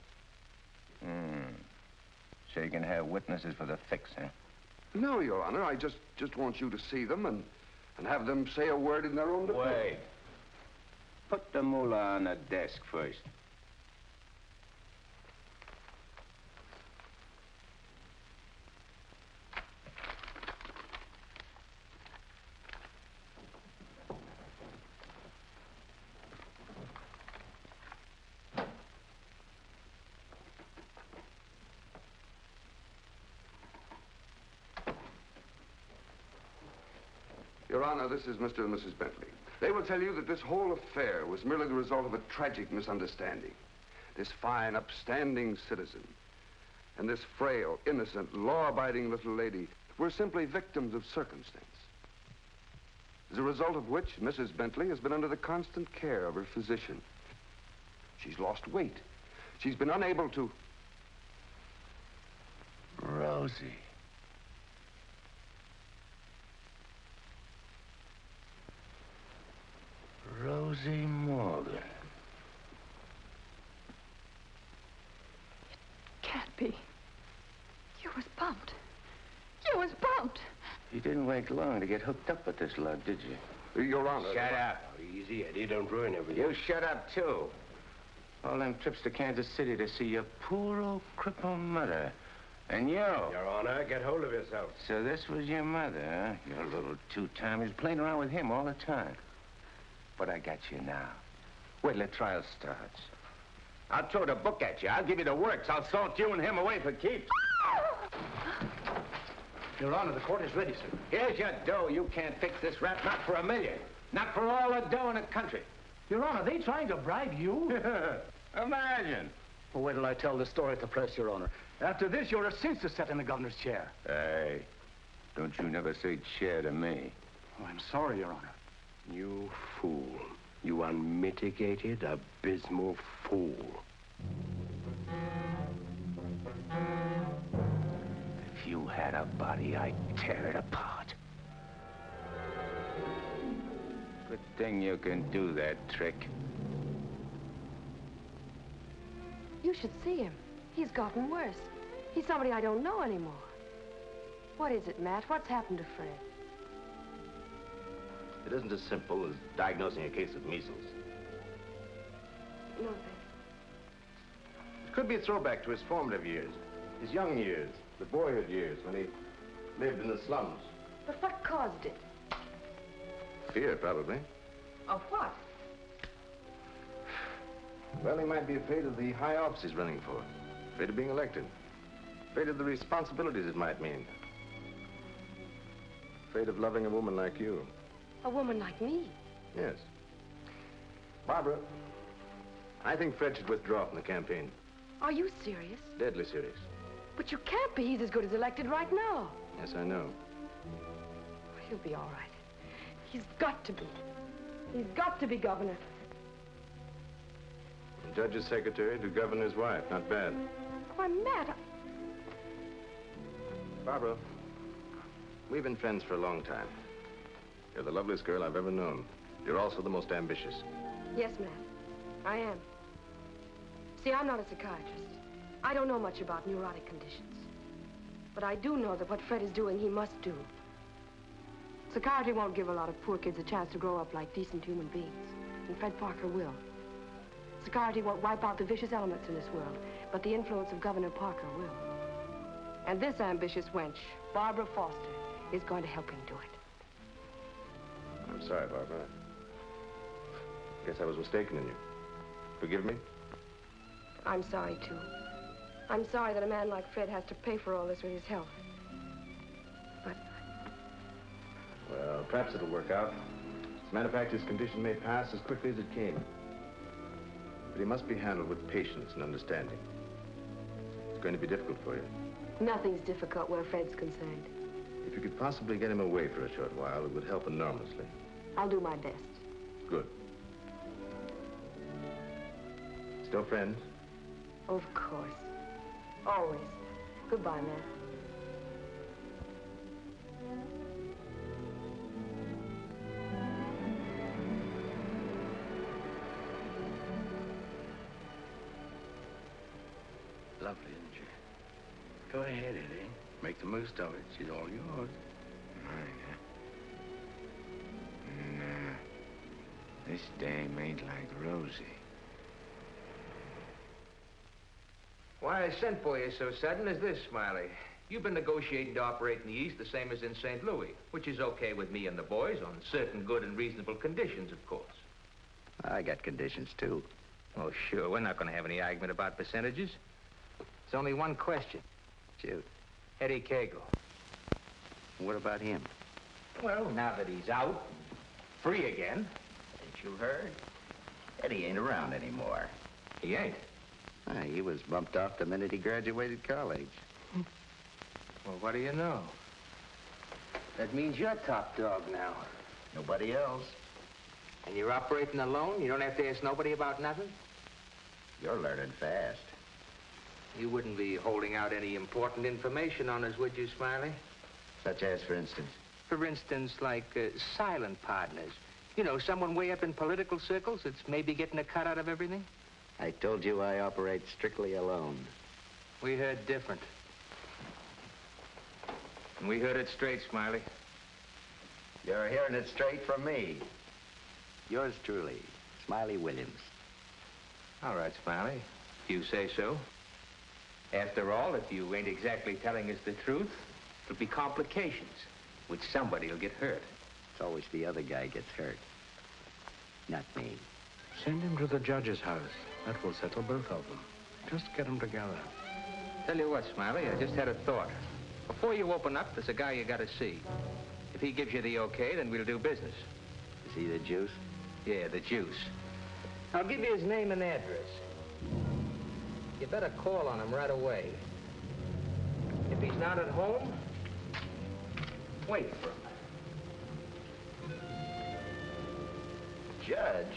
So you can have witnesses for the fix, huh? No, Your Honor, I just want you to see them and have them say a word in their own defense. Wait. Put the moolah on the desk first. Your Honor, this is Mr. and Mrs. Bentley. They will tell you that this whole affair was merely the result of a tragic misunderstanding. This fine, upstanding citizen and this frail, innocent, law-abiding little lady were simply victims of circumstance. As a result of which, Mrs. Bentley has been under the constant care of her physician. She's lost weight. She's been unable to... Rosie. Rosie Morgan. Can't be. You was bumped. You was bumped. You didn't wait long to get hooked up with this lug, did you? Your Honor. Shut up. Easy, Eddie. Don't ruin everything. You shut up, too. All them trips to Kansas City to see your poor old crippled mother. And you. Your Honor, get hold of yourself. So this was your mother, huh? Your little two-timer. He's playing around with him all the time. But I got you now. Wait till the trial starts. I'll throw the book at you. I'll give you the works. I'll salt you and him away for keeps. Your Honor, the court is ready, sir. Here's your dough. You can't fix this rap, not for $1 million. Not for all the dough in the country. Your Honor, they trying to bribe you? Imagine. Well, wait till I tell the story at the press, Your Honor. After this, you're a cinch to sit in the governor's chair. Hey, don't you never say chair to me. Oh, I'm sorry, Your Honor. You fool. You unmitigated, abysmal fool. If you had a body, I'd tear it apart. Good thing you can do that trick. You should see him. He's gotten worse. He's somebody I don't know anymore. What is it, Matt? What's happened to Fred? It isn't as simple as diagnosing a case of measles. No, It could be a throwback to his formative years, his young years, the boyhood years when he lived in the slums. but what caused it? Fear, probably. Of what? Well, he might be afraid of the high office he's running for, afraid of being elected, afraid of the responsibilities it might mean, afraid of loving a woman like you. A woman like me? Yes. Barbara, I think Fred should withdraw from the campaign. Are you serious? Deadly serious. But you can't be. He's as good as elected right now. Yes, I know. He'll be all right. He's got to be. He's got to be governor. The judge's secretary to governor's wife. Not bad. Why, Matt, Barbara, we've been friends for a long time. You're the loveliest girl I've ever known. You're also the most ambitious. Yes, Matt, I am. See, I'm not a psychiatrist. I don't know much about neurotic conditions. But I do know that what Fred is doing, he must do. Psychiatry won't give a lot of poor kids a chance to grow up like decent human beings. And Fred Parker will. Psychiatry won't wipe out the vicious elements in this world, but the influence of Governor Parker will. And this ambitious wench, Barbara Foster, is going to help him do it. I'm sorry, Barbara. I guess I was mistaken in you. Forgive me? I'm sorry, too. I'm sorry that a man like Fred has to pay for all this with his health. But... Well, perhaps it'll work out. As a matter of fact, his condition may pass as quickly as it came. But he must be handled with patience and understanding. It's going to be difficult for you. Nothing's difficult where Fred's concerned. If you could possibly get him away for a short while, it would help enormously. I'll do my best. Good. Still friends? Of course. Always. Goodbye, Matt. Lovely, isn't she? Go ahead, Eddie. Make the most of it. She's all yours. Mine, huh? Nah. This dame ain't like Rosie. Why I sent for you so sudden is this, Smiley. You've been negotiating to operate in the East the same as in St. Louis, which is okay with me and the boys on certain good and reasonable conditions, of course. I got conditions, too. Oh, sure. We're not going to have any argument about percentages. It's only one question. Shoot. Eddie Cagle. What about him? Well, now that he's out, free again. Ain't you heard? Eddie ain't around anymore. He ain't. He was bumped off the minute he graduated college. Well, what do you know? That means you're top dog now. Nobody else. And you're operating alone? You don't have to ask nobody about nothing? You're learning fast. You wouldn't be holding out any important information on us, would you, Smiley? Such as, for instance? For instance, like silent partners. You know, someone way up in political circles that's maybe getting a cut out of everything? I told you I operate strictly alone. We heard different. And we heard it straight, Smiley. You're hearing it straight from me. Yours truly, Smiley Williams. All right, Smiley. If you say so. After all, if you ain't exactly telling us the truth, there'll be complications, which somebody will get hurt. It's always the other guy gets hurt, not me. Send him to the judge's house. That will settle both of them. Just get them together. Tell you what, Smiley, I just had a thought. Before you open up, there's a guy you gotta see. If he gives you the okay, then we'll do business. Is he the juice? Yeah, the juice. I'll give you his name and address. You better call on him right away. If he's not at home, wait for him. Judge?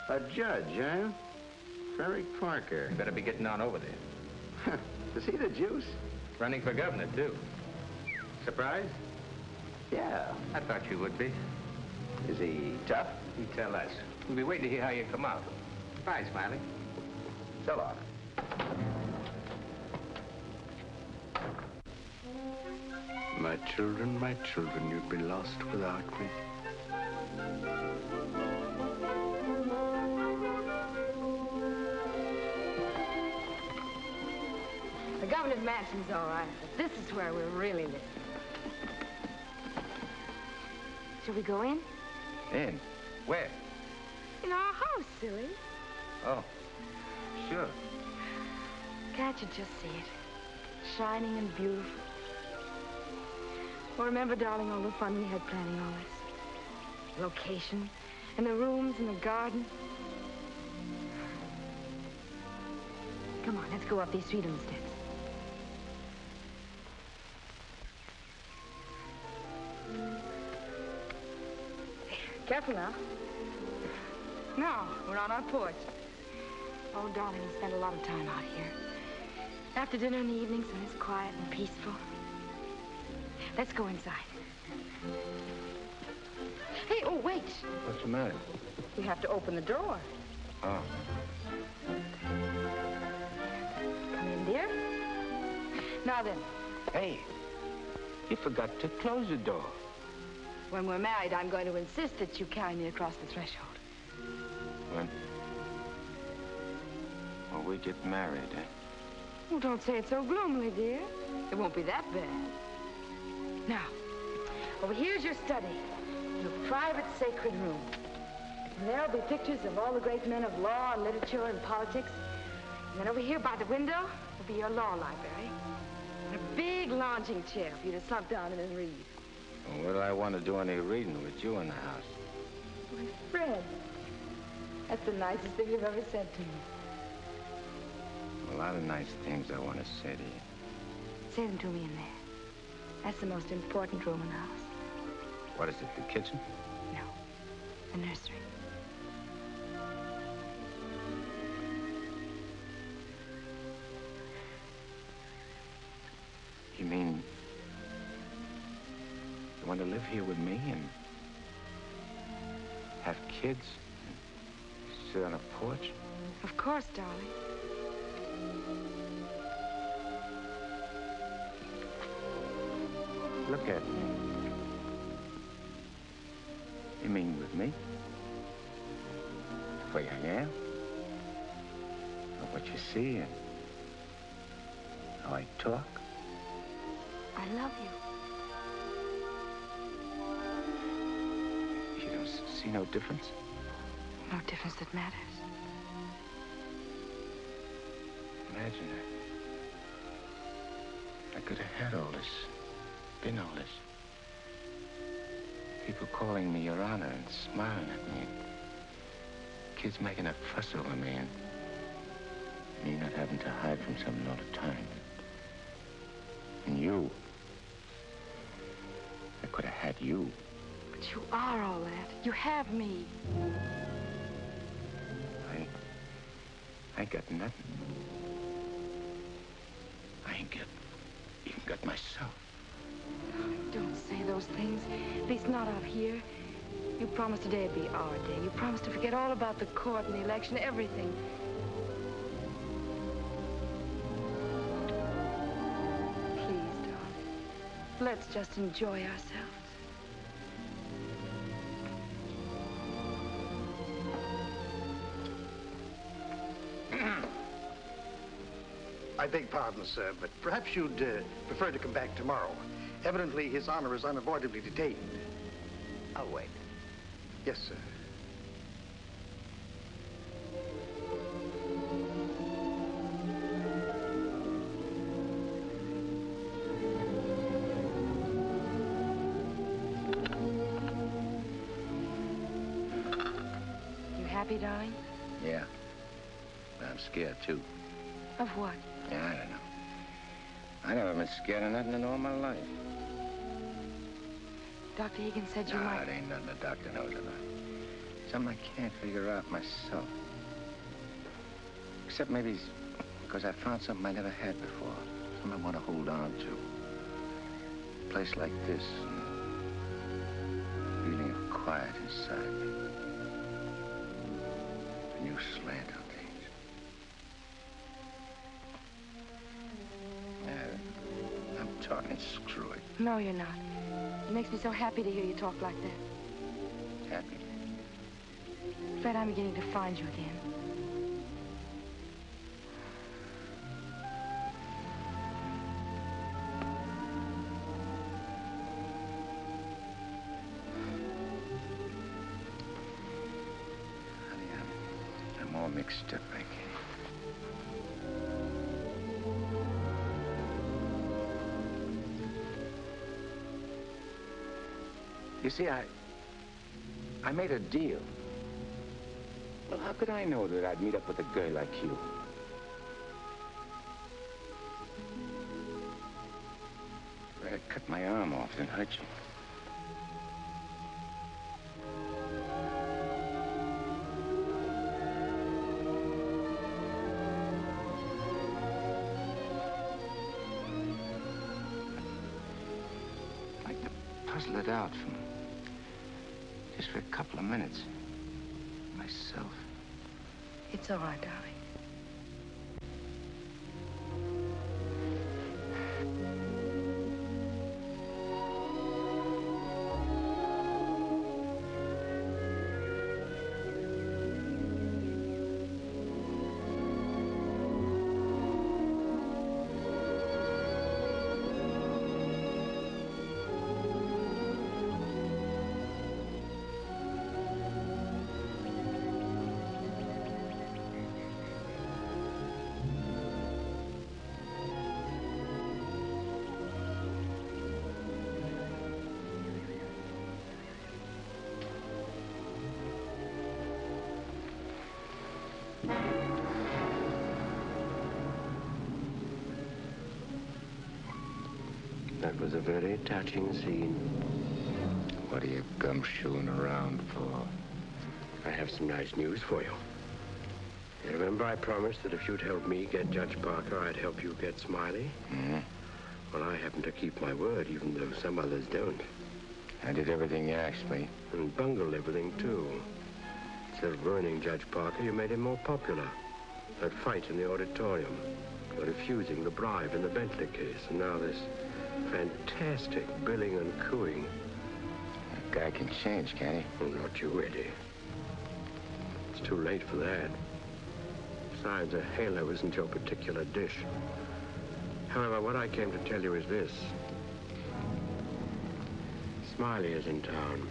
A judge, huh? Ferry Parker. You better be getting on over there. Is he the juice? Running for governor, too. Surprised? Yeah. I thought you would be. Is he tough? You tell us. We'll be waiting to hear how you come out. Bye, Smiley. So long. My children, you'd be lost without me. The governor's mansion's all right, but this is where we're really living. Shall we go in? In? Where? In our house, silly. Oh, sure. Can't you just see it? Shining and beautiful. Well, remember, darling, all the fun we had planning all this? Location, and the rooms, and the garden. Come on, let's go up these freedom steps. Careful now. Now, we're on our porch. Oh, darling, we spend a lot of time out here. After dinner in the evenings when it's quiet and peaceful. Let's go inside. Hey, oh, wait. What's the matter? We have to open the door. Oh. Come in, dear. Now then. Hey, you forgot to close the door. When we're married, I'm going to insist that you carry me across the threshold. When we get married, eh? Oh, don't say it so gloomily, dear. It won't be that bad. Now, over here's your study, your private sacred room. And there'll be pictures of all the great men of law and literature and politics. And then over here by the window will be your law library. And a big lounging chair for you to slump down in and read. Well, what do I want to do any reading with you in the house? My Fred, that's the nicest thing you've ever said to me. A lot of nice things I want to say to you. Say them to me in there. That's the most important room in the house. What is it, the kitchen? No, the nursery. You mean you want to live here with me and have kids and sit on a porch? Of course, darling. Look at me. You mean with me? The way I am? Or what you see and how I talk? I love you. You don't see no difference? No difference that matters. Imagine I could have had all this, been all this. People calling me Your Honor and smiling at me. Kids making a fuss over me and me not having to hide from something all the time. And you. I could have had you. But you are all that. You have me. I ain't got nothing. I ain't even got myself. Don't say those things. At least not out here. You promised today'd be our day. You promised to forget all about the court and the election, everything. Please, darling. Let's just enjoy ourselves. I beg pardon, sir, but perhaps you'd prefer to come back tomorrow. Evidently, His Honor is unavoidably detained. I'll wait. Yes, sir. You happy, darling? Yeah. But I'm scared, too. Of what? Yeah, I don't know. I never been scared of nothing in all my life. Dr. Egan said you might... it ain't nothing the doctor knows about. Something I can't figure out myself. Except maybe because I found something I never had before. Something I want to hold on to. A place like this. And feeling of quiet inside me. A new slant on things. I'm talking screw it. No, you're not. It makes me so happy to hear you talk like that. Happy? Fred, I'm beginning to find you again. Honey, I'm all mixed up, I guess. You see, I made a deal. Well, how could I know that I'd meet up with a girl like you? I'd cut my arm off and hurt you. I'd like to puzzle it out from just for a couple of minutes. Myself. It's all right, darling. That was a very touching scene. What are you gumshoeing around for? I have some nice news for you. You remember I promised that if you'd help me get Judge Parker, I'd help you get Smiley? Mm-hmm. Well, I happen to keep my word, even though some others don't. I did everything you asked me. And bungled everything, too. Instead of ruining Judge Parker, you made him more popular. That fight in the auditorium. You're refusing the bribe in the Bentley case. And now this fantastic billing and cooing. That guy can change, can't he? Oh, not you, Eddie. It's too late for that. Besides, a halo isn't your particular dish. However, what I came to tell you is this. Smiley is in town.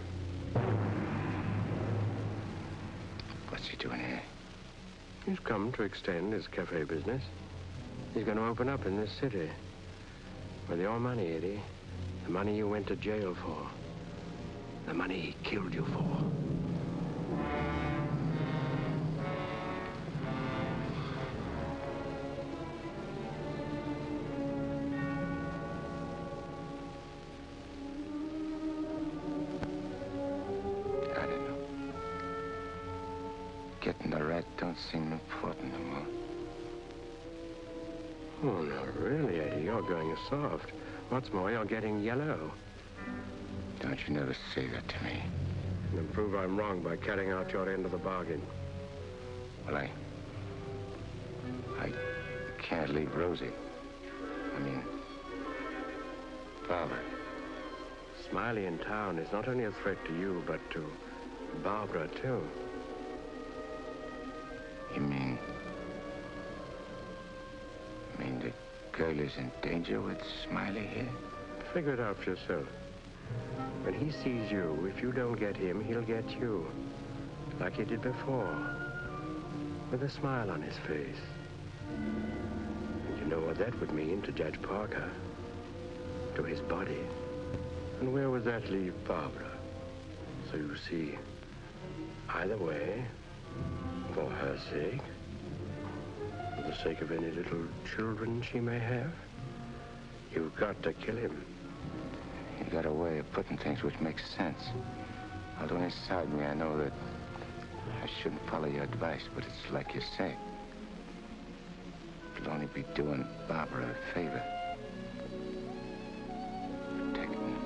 What's he doing here? He's come to extend his cafe business. He's going to open up in this city. With your money, Eddie. The money you went to jail for. The money he killed you for. I don't know. Getting the rat don't seem important no more. Oh, no, really, Eddie, you're going soft. What's more, you're getting yellow. Don't you never say that to me. And prove I'm wrong by carrying out your end of the bargain. Well, I can't leave Rosie. I mean, Barbara. Smiley in town is not only a threat to you, but to Barbara, too. You mean the girl is in danger with Smiley here? Figure it out for yourself. When he sees you, if you don't get him, he'll get you. Like he did before. With a smile on his face. And you know what that would mean to Judge Parker. To his body. And where would that leave Barbara? So you see, either way, for her sake, for the sake of any little children she may have, you've got to kill him. You got a way of putting things which makes sense. Although inside me I know that I shouldn't follow your advice, but it's like you say. It'll only be doing Barbara a favor. Protecting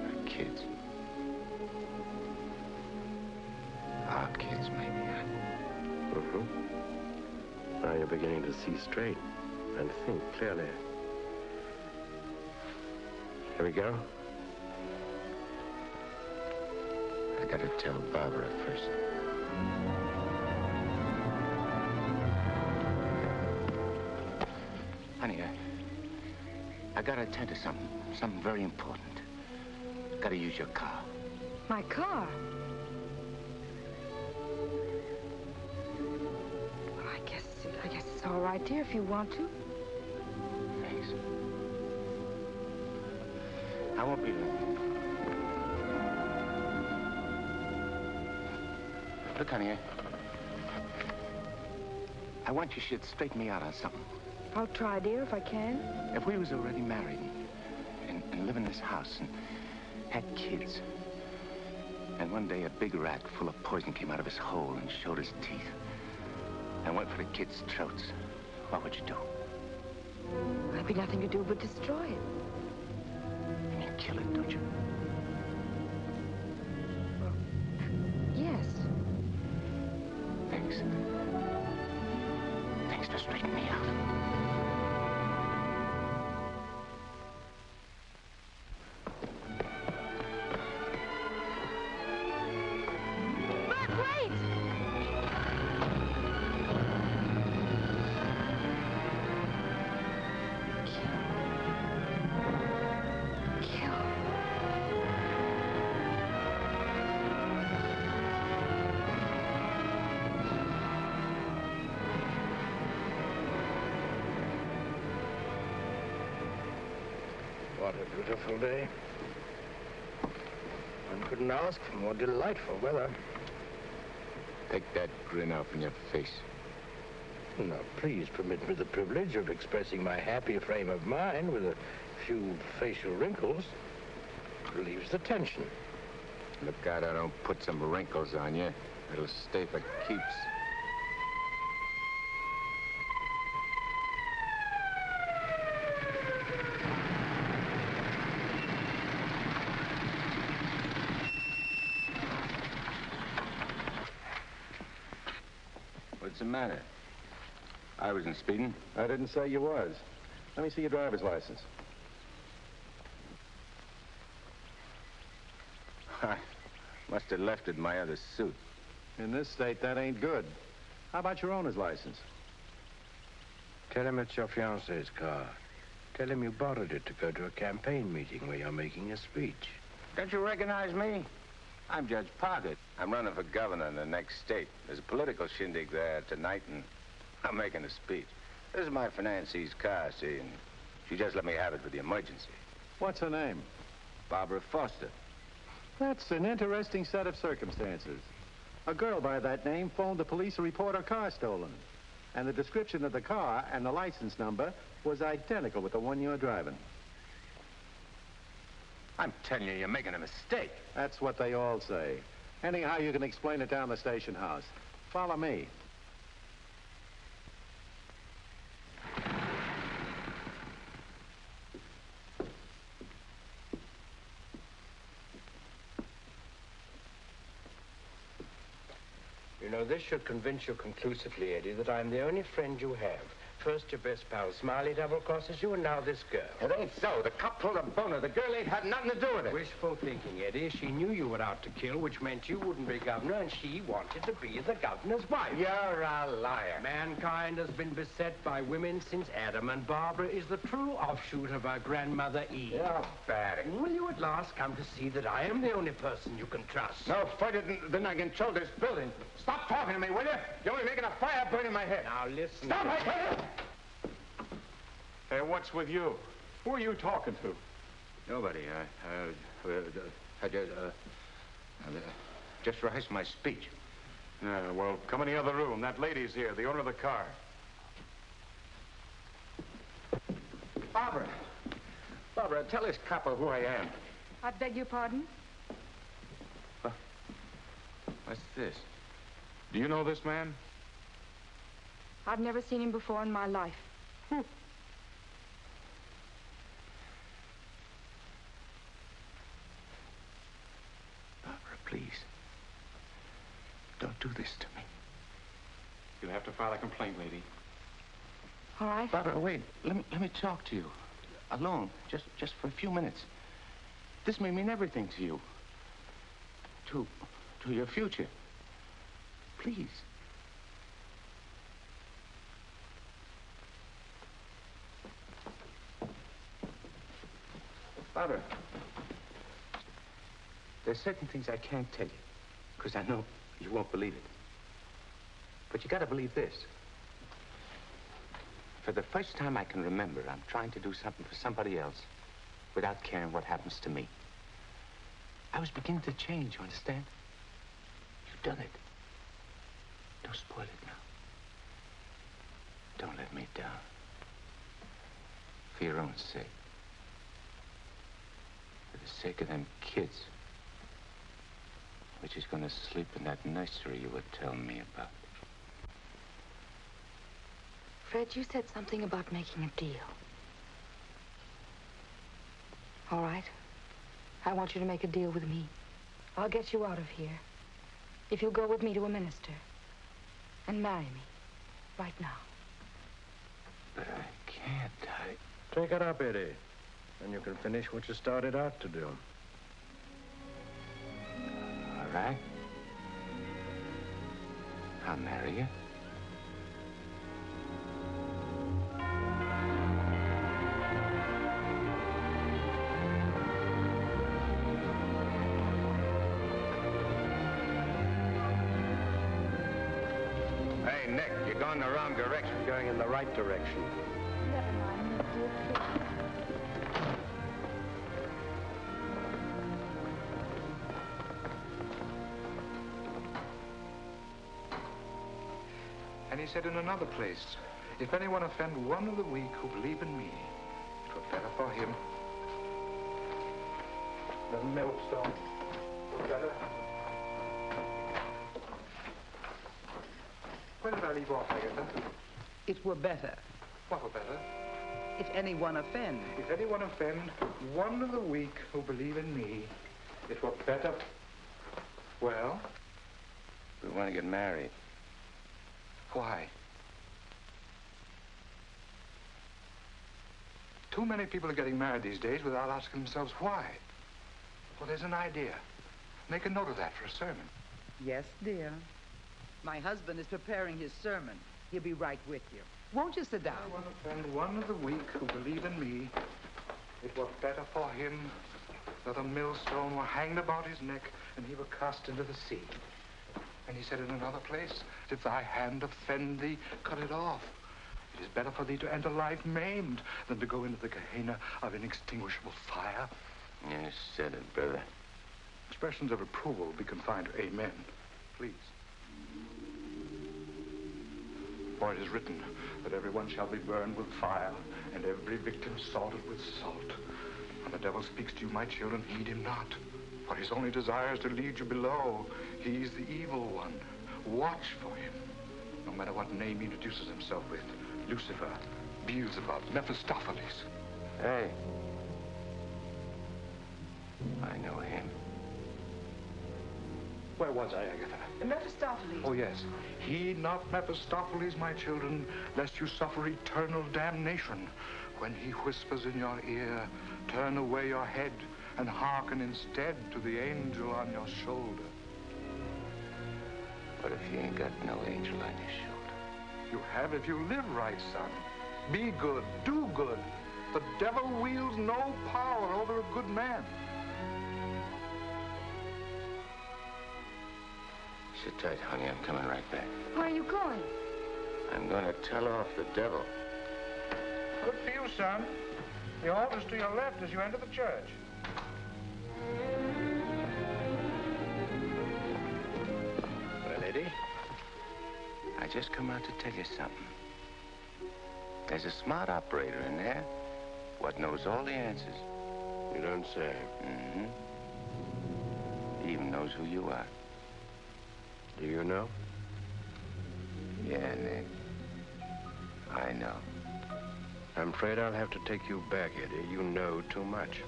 her kids. Our kids, maybe. Now you're beginning to see straight and think clearly. Here we go. I gotta tell Barbara first. Honey, I gotta attend to something very important. Gotta use your car. My car? Well, I guess it's all right, dear, if you want to. Thanks. I won't be long. Look, honey, I want you should straighten me out on something. I'll try, dear, if I can. If we was already married and live in this house and had kids, and one day a big rat full of poison came out of his hole and showed his teeth and went for the kids' throats, what would you do? There'd be nothing to do but destroy it. You mean kill it, don't you? Well, yes. Thanks. Thanks for straightening me out. What a beautiful day. One couldn't ask for more delightful weather. Take that grin off in your face. Now, please permit me the privilege of expressing my happy frame of mind with a few facial wrinkles. Relieves the tension. Look out I don't put some wrinkles on you. It'll stay for keeps. What's the matter? I wasn't speeding. I didn't say you was. Let me see your driver's license. I must have left it in my other suit. In this state, that ain't good. How about your owner's license? Tell him it's your fiancé's car. Tell him you borrowed it to go to a campaign meeting where you're making a speech. Don't you recognize me? I'm Judge Parker. I'm running for governor in the next state. There's a political shindig there tonight, and I'm making a speech. This is my financee's car, see, and she just let me have it for the emergency. What's her name? Barbara Foster. That's an interesting set of circumstances. A girl by that name phoned the police to report her car stolen. And the description of the car and the license number was identical with the one you're driving. I'm telling you, you're making a mistake. That's what they all say. Anyhow, you can explain it down the station house. Follow me. You know, this should convince you conclusively, Eddie, that I'm the only friend you have. First your best pal Smiley double-crosses you, and now this girl. It ain't so. The cop pulled a boner. The girl ain't had nothing to do with it. Wishful thinking, Eddie. She knew you were out to kill, which meant you wouldn't be governor, and she wanted to be the governor's wife. You're a liar. Mankind has been beset by women since Adam, and Barbara is the true offshoot of our grandmother Eve. You're bad. Will you at last come to see that I am the only person you can trust? No further than I control this building. Stop talking to me, will you? You're only making a fire burn in my head. Now, listen. Stop, I tell you! Hey, what's with you? Who are you talking to? Nobody. I just rehearsed my speech. Yeah, well, come in the other room. That lady's here, the owner of the car. Barbara. Barbara, tell this copper who I am. I beg your pardon? What's this? Do you know this man? I've never seen him before in my life. Barbara, please. Don't do this to me. You'll have to file a complaint, lady. All right. Barbara, wait. Let me talk to you. Alone. Just for a few minutes. This may mean everything to you. To your future. Please. Barbara, there's certain things I can't tell you, because I know you won't believe it. But you gotta believe this. For the first time I can remember, I'm trying to do something for somebody else without caring what happens to me. I was beginning to change, you understand? You've done it. Don't spoil it now. Don't let me down. For your own sake. For the sake of them kids. Which is gonna sleep in that nursery you were telling me about. Fred, you said something about making a deal. All right. I want you to make a deal with me. I'll get you out of here. If you'll go with me to a minister. And marry me. Right now. But I can't. Take it up, Eddie. And you can finish what you started out to do. All right. I'll marry you. Hey, Nick, you're going the wrong direction. Going in the right direction. Never mind, dear. And he said in another place, if anyone offend one of the weak who believe in me, it were better for him. The millstone. Better. Where did I leave off, Agatha? It were better. What were better? If anyone offend. If anyone offend one of the weak who believe in me, it were better. Well? We want to get married. Why? Too many people are getting married these days without asking themselves why. Well, there's an idea. Make a note of that for a sermon. Yes, dear. My husband is preparing his sermon. He'll be right with you. Won't you sit down? I want to offend one of the weak who believe in me. It were better for him that a millstone were hanged about his neck and he were cast into the sea. And he said in another place, if thy hand offend thee, cut it off. It is better for thee to enter life maimed than to go into the Gehenna of inextinguishable fire. You said it, brother. Expressions of approval be confined to amen, please. For it is written that everyone shall be burned with fire, and every victim salted with salt. When the devil speaks to you, my children, heed him not. For his only desire is to lead you below. He's the evil one. Watch for him. No matter what name he introduces himself with. Lucifer, Beelzebub, Mephistopheles. Hey. I know him. Where was I, Agatha? Mephistopheles. Oh, yes. Heed not Mephistopheles, my children, lest you suffer eternal damnation. When he whispers in your ear, turn away your head and hearken instead to the angel on your shoulder. But if you ain't got no angel on your shoulder? You have if you live right, son. Be good, do good. The devil wields no power over a good man. Sit tight, honey. I'm coming right back. Where are you going? I'm going to tell off the devil. Good for you, son. The altar's to your left as you enter the church. Well, Eddie, I just come out to tell you something. There's a smart operator in there what knows all the answers. You don't say. Mm-hmm. He even knows who you are. Do you know? Yeah, Nick. I know. I'm afraid I'll have to take you back, Eddie. You know too much.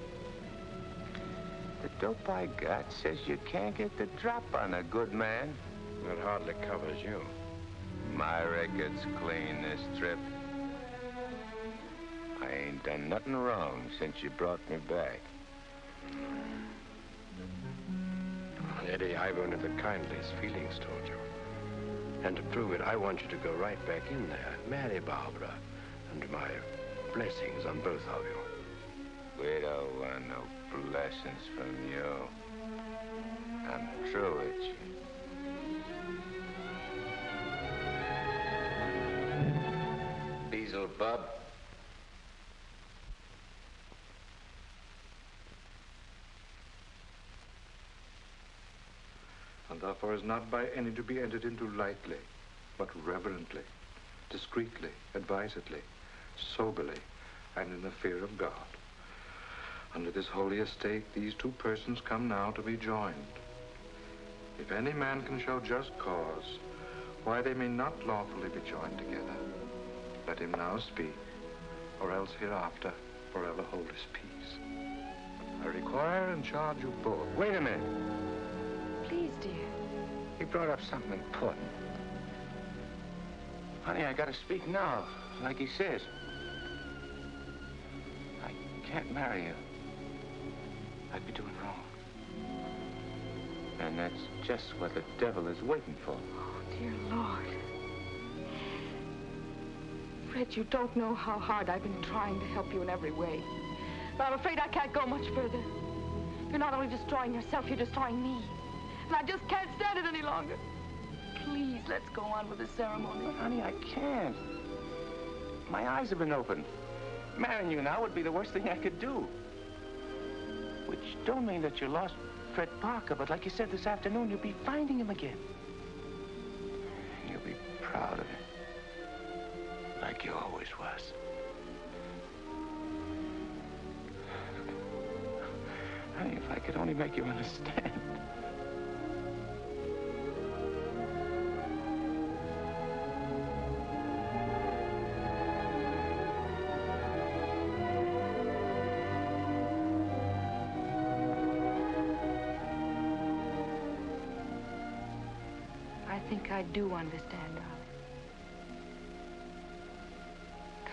The dope I got says you can't get the drop on a good man. That hardly covers you. My record's clean this trip. I ain't done nothing wrong since you brought me back. Eddie, I've only the kindliest feelings toward you. And to prove it, I want you to go right back in there, marry Barbara, and my blessings on both of you. We don't want no blessings from you. I'm through with you. Beelzebub. And therefore is not by any to be entered into lightly, but reverently, discreetly, advisedly, soberly, and in the fear of God. Under this holy estate, these two persons come now to be joined. If any man can show just cause why they may not lawfully be joined together, let him now speak, or else hereafter forever hold his peace. I require and charge you both. Wait a minute. Please, dear. He brought up something important. Honey, I gotta speak now, like he says. I can't marry you. I'd be doing wrong. And that's just what the devil is waiting for. Oh, dear Lord. Fred, you don't know how hard I've been trying to help you in every way. But I'm afraid I can't go much further. You're not only destroying yourself, you're destroying me. And I just can't stand it any longer. Please, let's go on with the ceremony. But, honey, I can't. My eyes have been opened. Marrying you now would be the worst thing I could do. Which don't mean that you lost Fred Parker, but like you said this afternoon, you'll be finding him again. You'll be proud of him. Like you always was. Honey, if I could only make you understand. I think I do understand, darling.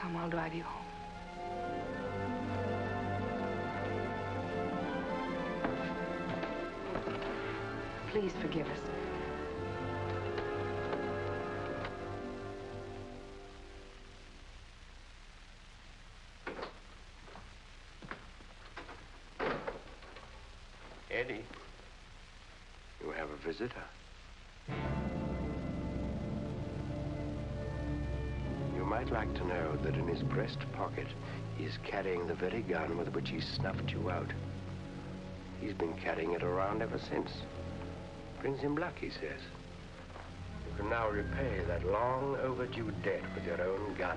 Come, I'll drive you home. Please forgive us. Eddie. You have a visitor. You might like to know that in his breast pocket, he is carrying the very gun with which he snuffed you out. He's been carrying it around ever since. Brings him luck, he says. You can now repay that long overdue debt with your own gun.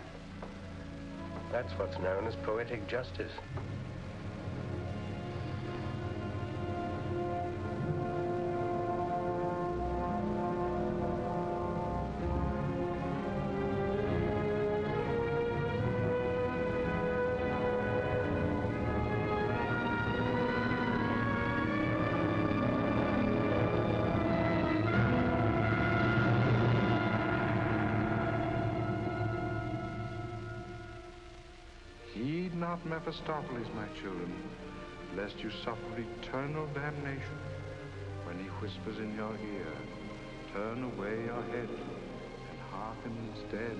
That's what's known as poetic justice. Heed not Mephistopheles, my children, lest you suffer eternal damnation. When he whispers in your ear, turn away your head and hearken instead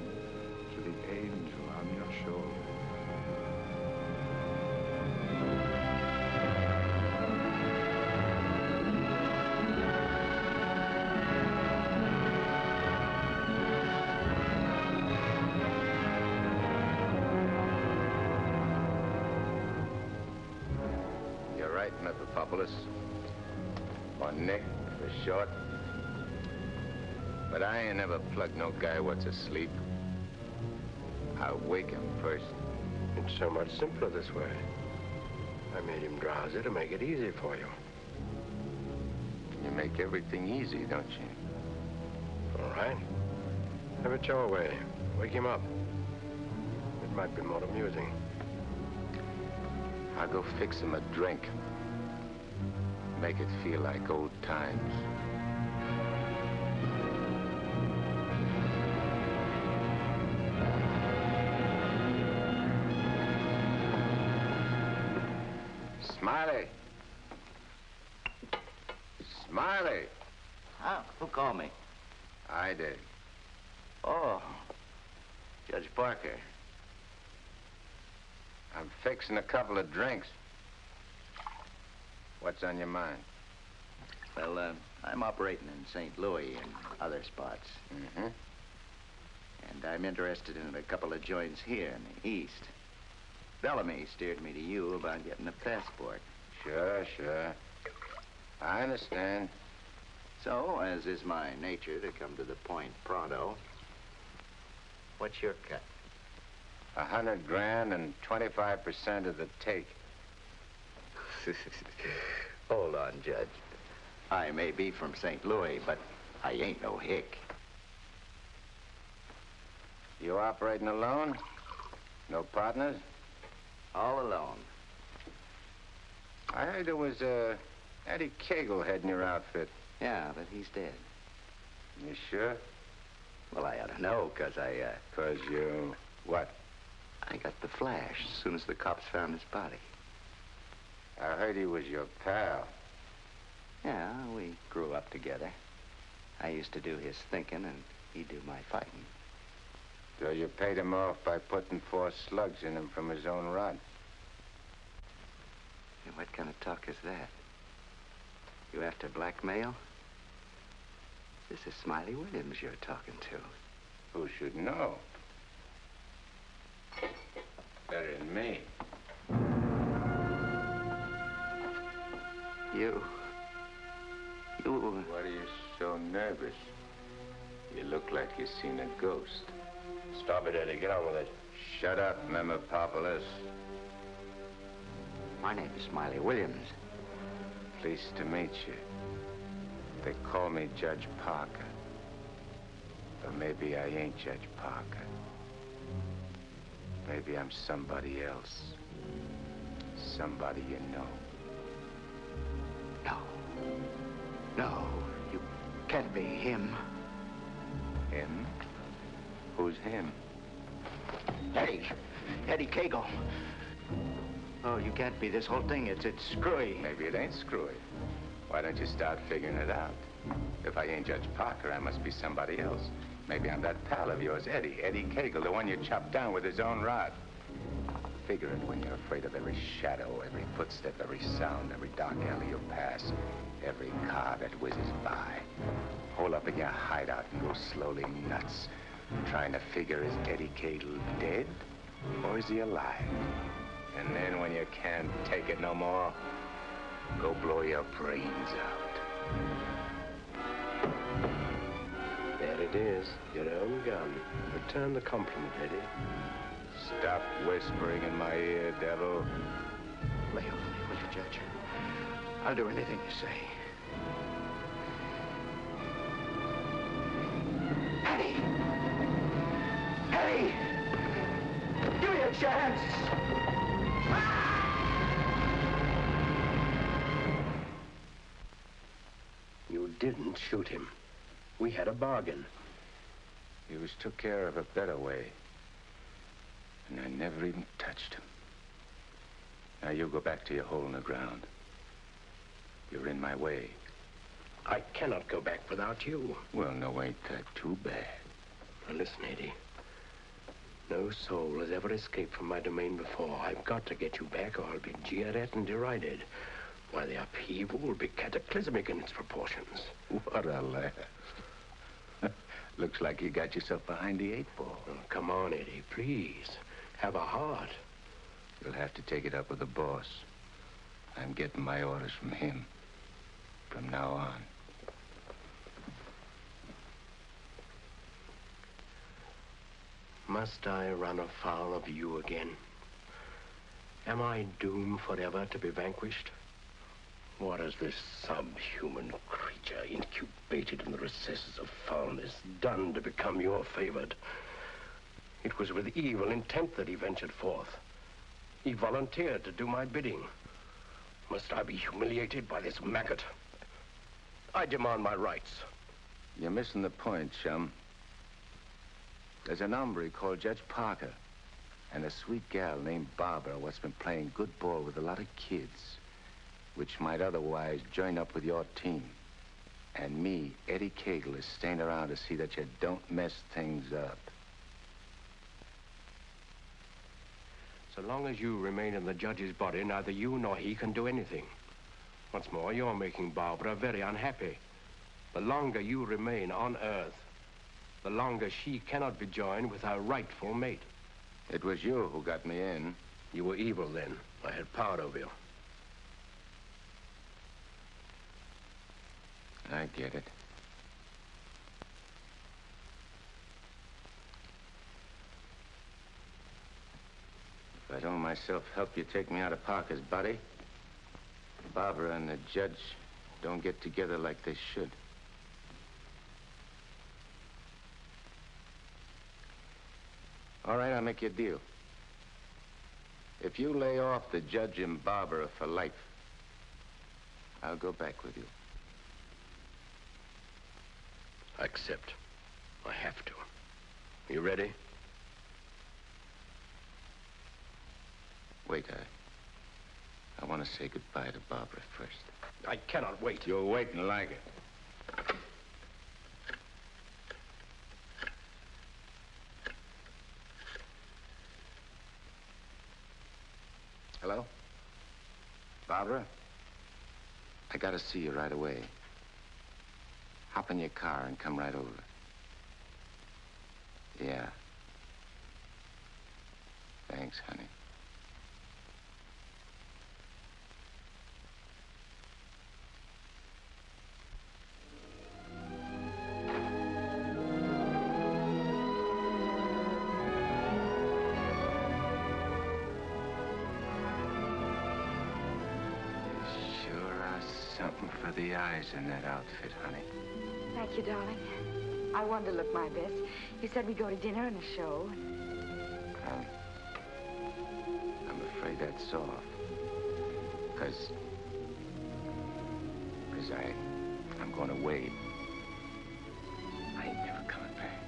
to the angel on your shoulder. You're right, Mephistopheles. Or Nick, for short. But I ain't never plugged no guy what's asleep. I wake him first. It's so much simpler this way. I made him drowsy to make it easy for you. You make everything easy, don't you? All right. Have it your way. Wake him up. It might be more amusing. I'll go fix him a drink. Make it feel like old times. Smiley! Smiley! Huh? Who called me? I did. Oh, Judge Parker. I'm fixing a couple of drinks. What's on your mind? Well, I'm operating in St. Louis and other spots. Mm-hmm. And I'm interested in a couple of joints here in the East. Bellamy steered me to you about getting a passport. Sure. I understand. So, as is my nature to come to the point pronto, what's your cut? 100 grand and 25% of the take. Hold on, Judge. I may be from St. Louis, but I ain't no hick. You operating alone? No partners? All alone. I heard there was Eddie Cagle heading your outfit. Yeah, but he's dead. You sure? Well, I ought to know, because I, 'Cause you... what? I got the flash as soon as the cops found his body. I heard he was your pal. Yeah, we grew up together. I used to do his thinking, and he'd do my fighting. So you paid him off by putting 4 slugs in him from his own rod. And what kind of talk is that? You after blackmail? This is Smiley Williams you're talking to. Who should know? Better than me. You... What are you so nervous? You look like you've seen a ghost. Stop it, Eddie. Get on with it. Shut up, Mephistopheles. My name is Smiley Williams. Pleased to meet you. They call me Judge Parker. But maybe I ain't Judge Parker. Maybe I'm somebody else. Somebody you know. No, you can't be him. Him? Who's him? Eddie Cagle. Oh, you can't be this whole thing. It's screwy. Maybe it ain't screwy. Why don't you start figuring it out? If I ain't Judge Parker, I must be somebody else. Maybe I'm that pal of yours, Eddie Cagle, the one you chopped down with his own rod. Figure it when you're afraid of every shadow, every footstep, every sound, every dark alley you pass, every car that whizzes by. Hole up in your hideout and go slowly nuts, trying to figure, is Eddie Cagle dead or is he alive? And then when you can't take it no more, Go blow your brains out. There it is, your own gun. Return the compliment, Eddie. Stop whispering in my ear, devil. Lay off me, will you, Judge? I'll do anything you say. Eddie! Eddie! Give me a chance! You didn't shoot him. We had a bargain. He was took care of a better way. And I never even touched him. Now you go back to your hole in the ground. You're in my way. I cannot go back without you. Well, no, ain't that too bad. Now listen, Eddie. No soul has ever escaped from my domain before. I've got to get you back or I'll be jeered at and derided. Why, the upheaval will be cataclysmic in its proportions. What a laugh. Looks like you got yourself behind the 8 ball. Oh, come on, Eddie, please. Have a heart. You'll have to take it up with the boss. I'm getting my orders from him. From now on. Must I run afoul of you again? Am I doomed forever to be vanquished? What has this subhuman creature, incubated in the recesses of foulness, done to become your favored? It was with evil intent that he ventured forth. He volunteered to do my bidding. Must I be humiliated by this maggot? I demand my rights. You're missing the point, chum. There's an hombre called Judge Parker and a sweet gal named Barbara what's been playing good ball with a lot of kids, which might otherwise join up with your team. And me, Eddie Cagle, is staying around to see that you don't mess things up. So long as you remain in the judge's body, neither you nor he can do anything. Once more, you're making Barbara very unhappy. The longer you remain on Earth, the longer she cannot be joined with her rightful mate. It was you who got me in. You were evil then. I had power over you. I get it. If I don't myself help you take me out of Parker's body, Barbara and the judge don't get together like they should. All right, I'll make you a deal. If you lay off the judge and Barbara for life, I'll go back with you. I accept. I have to. You ready? Wait, I want to say goodbye to Barbara first. I cannot wait. You'll wait and like it. Hello? Barbara? I gotta see you right away. Hop in your car and come right over. Yeah. Thanks, honey. Something for the eyes in that outfit, honey. Thank you, darling. I wanted to look my best. You said we'd go to dinner and a show. I'm afraid that's off. Because I'm going away. I ain't never coming back.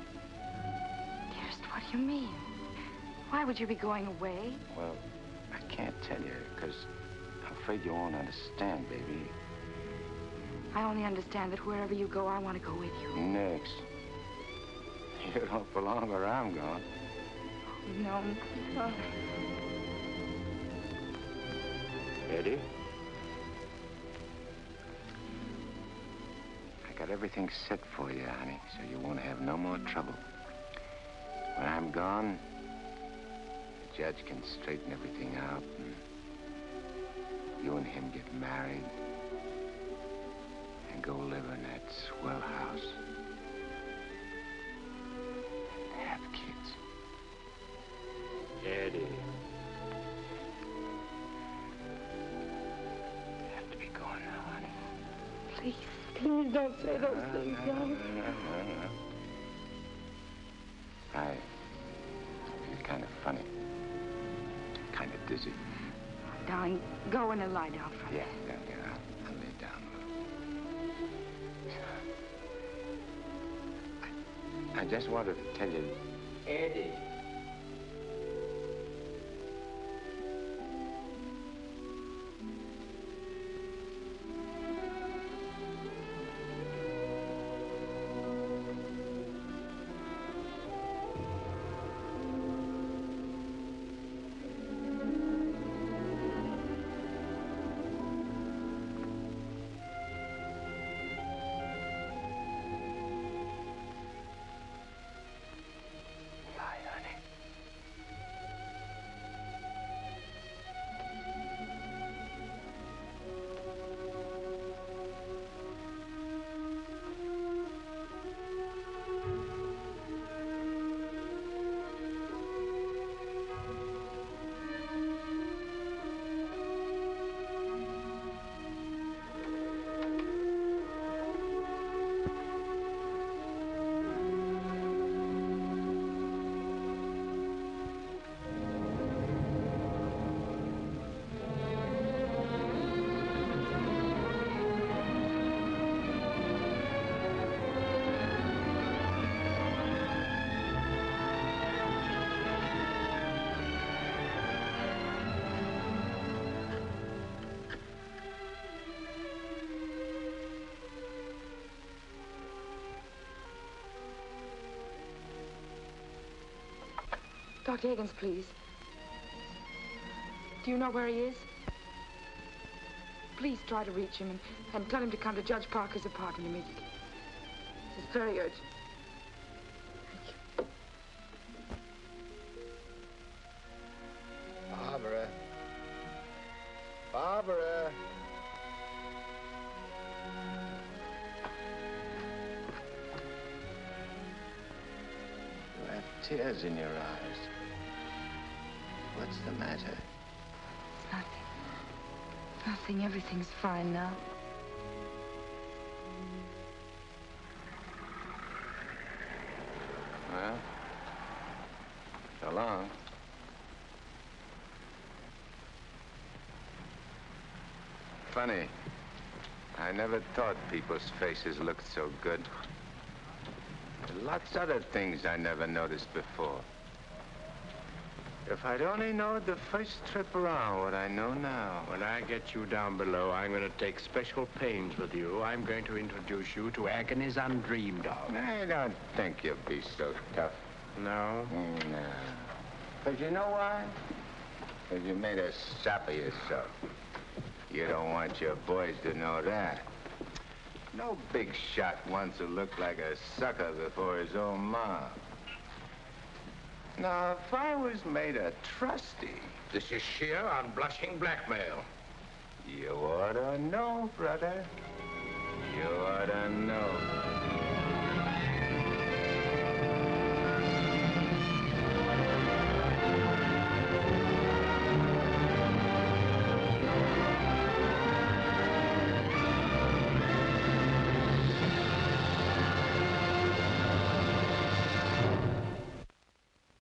Dearest, what do you mean? Why would you be going away? Well, I can't tell you, because I'm afraid you won't understand, baby. I only understand that wherever you go, I want to go with you. Next. You don't belong where I'm going. No. Oh. Eddie? I got everything set for you, honey, so you won't have no more trouble. When I'm gone, the judge can straighten everything out and you and him get married and go live in that swell house and have kids. Eddie. You have to be going now, honey. Please, please don't say those things, darling. No. I feel kind of funny. Kind of dizzy. Darling, go in and lie down for a minute. Yeah, I'll lay down a little. I just wanted to tell you... Eddie. Dr. Higgins, please. Do you know where he is? Please try to reach him and tell him to come to Judge Parker's apartment immediately. This is very urgent. Barbara. Barbara. You have tears in your eyes. What's the matter? Nothing. Nothing. Everything's fine now. Well, so long. Funny. I never thought people's faces looked so good. Lots of other things I never noticed before. If I'd only known the first trip around what I know now. When I get you down below, I'm going to take special pains with you. I'm going to introduce you to agonies undreamed of. I don't think you'll be so tough. No? No. But you know why? Because you made a sap of yourself. You don't want your boys to know that. No big shot wants to look like a sucker before his own mom. Now, if I was made a trustee... This is sheer unblushing blackmail. You ought to know, brother. You ought to know.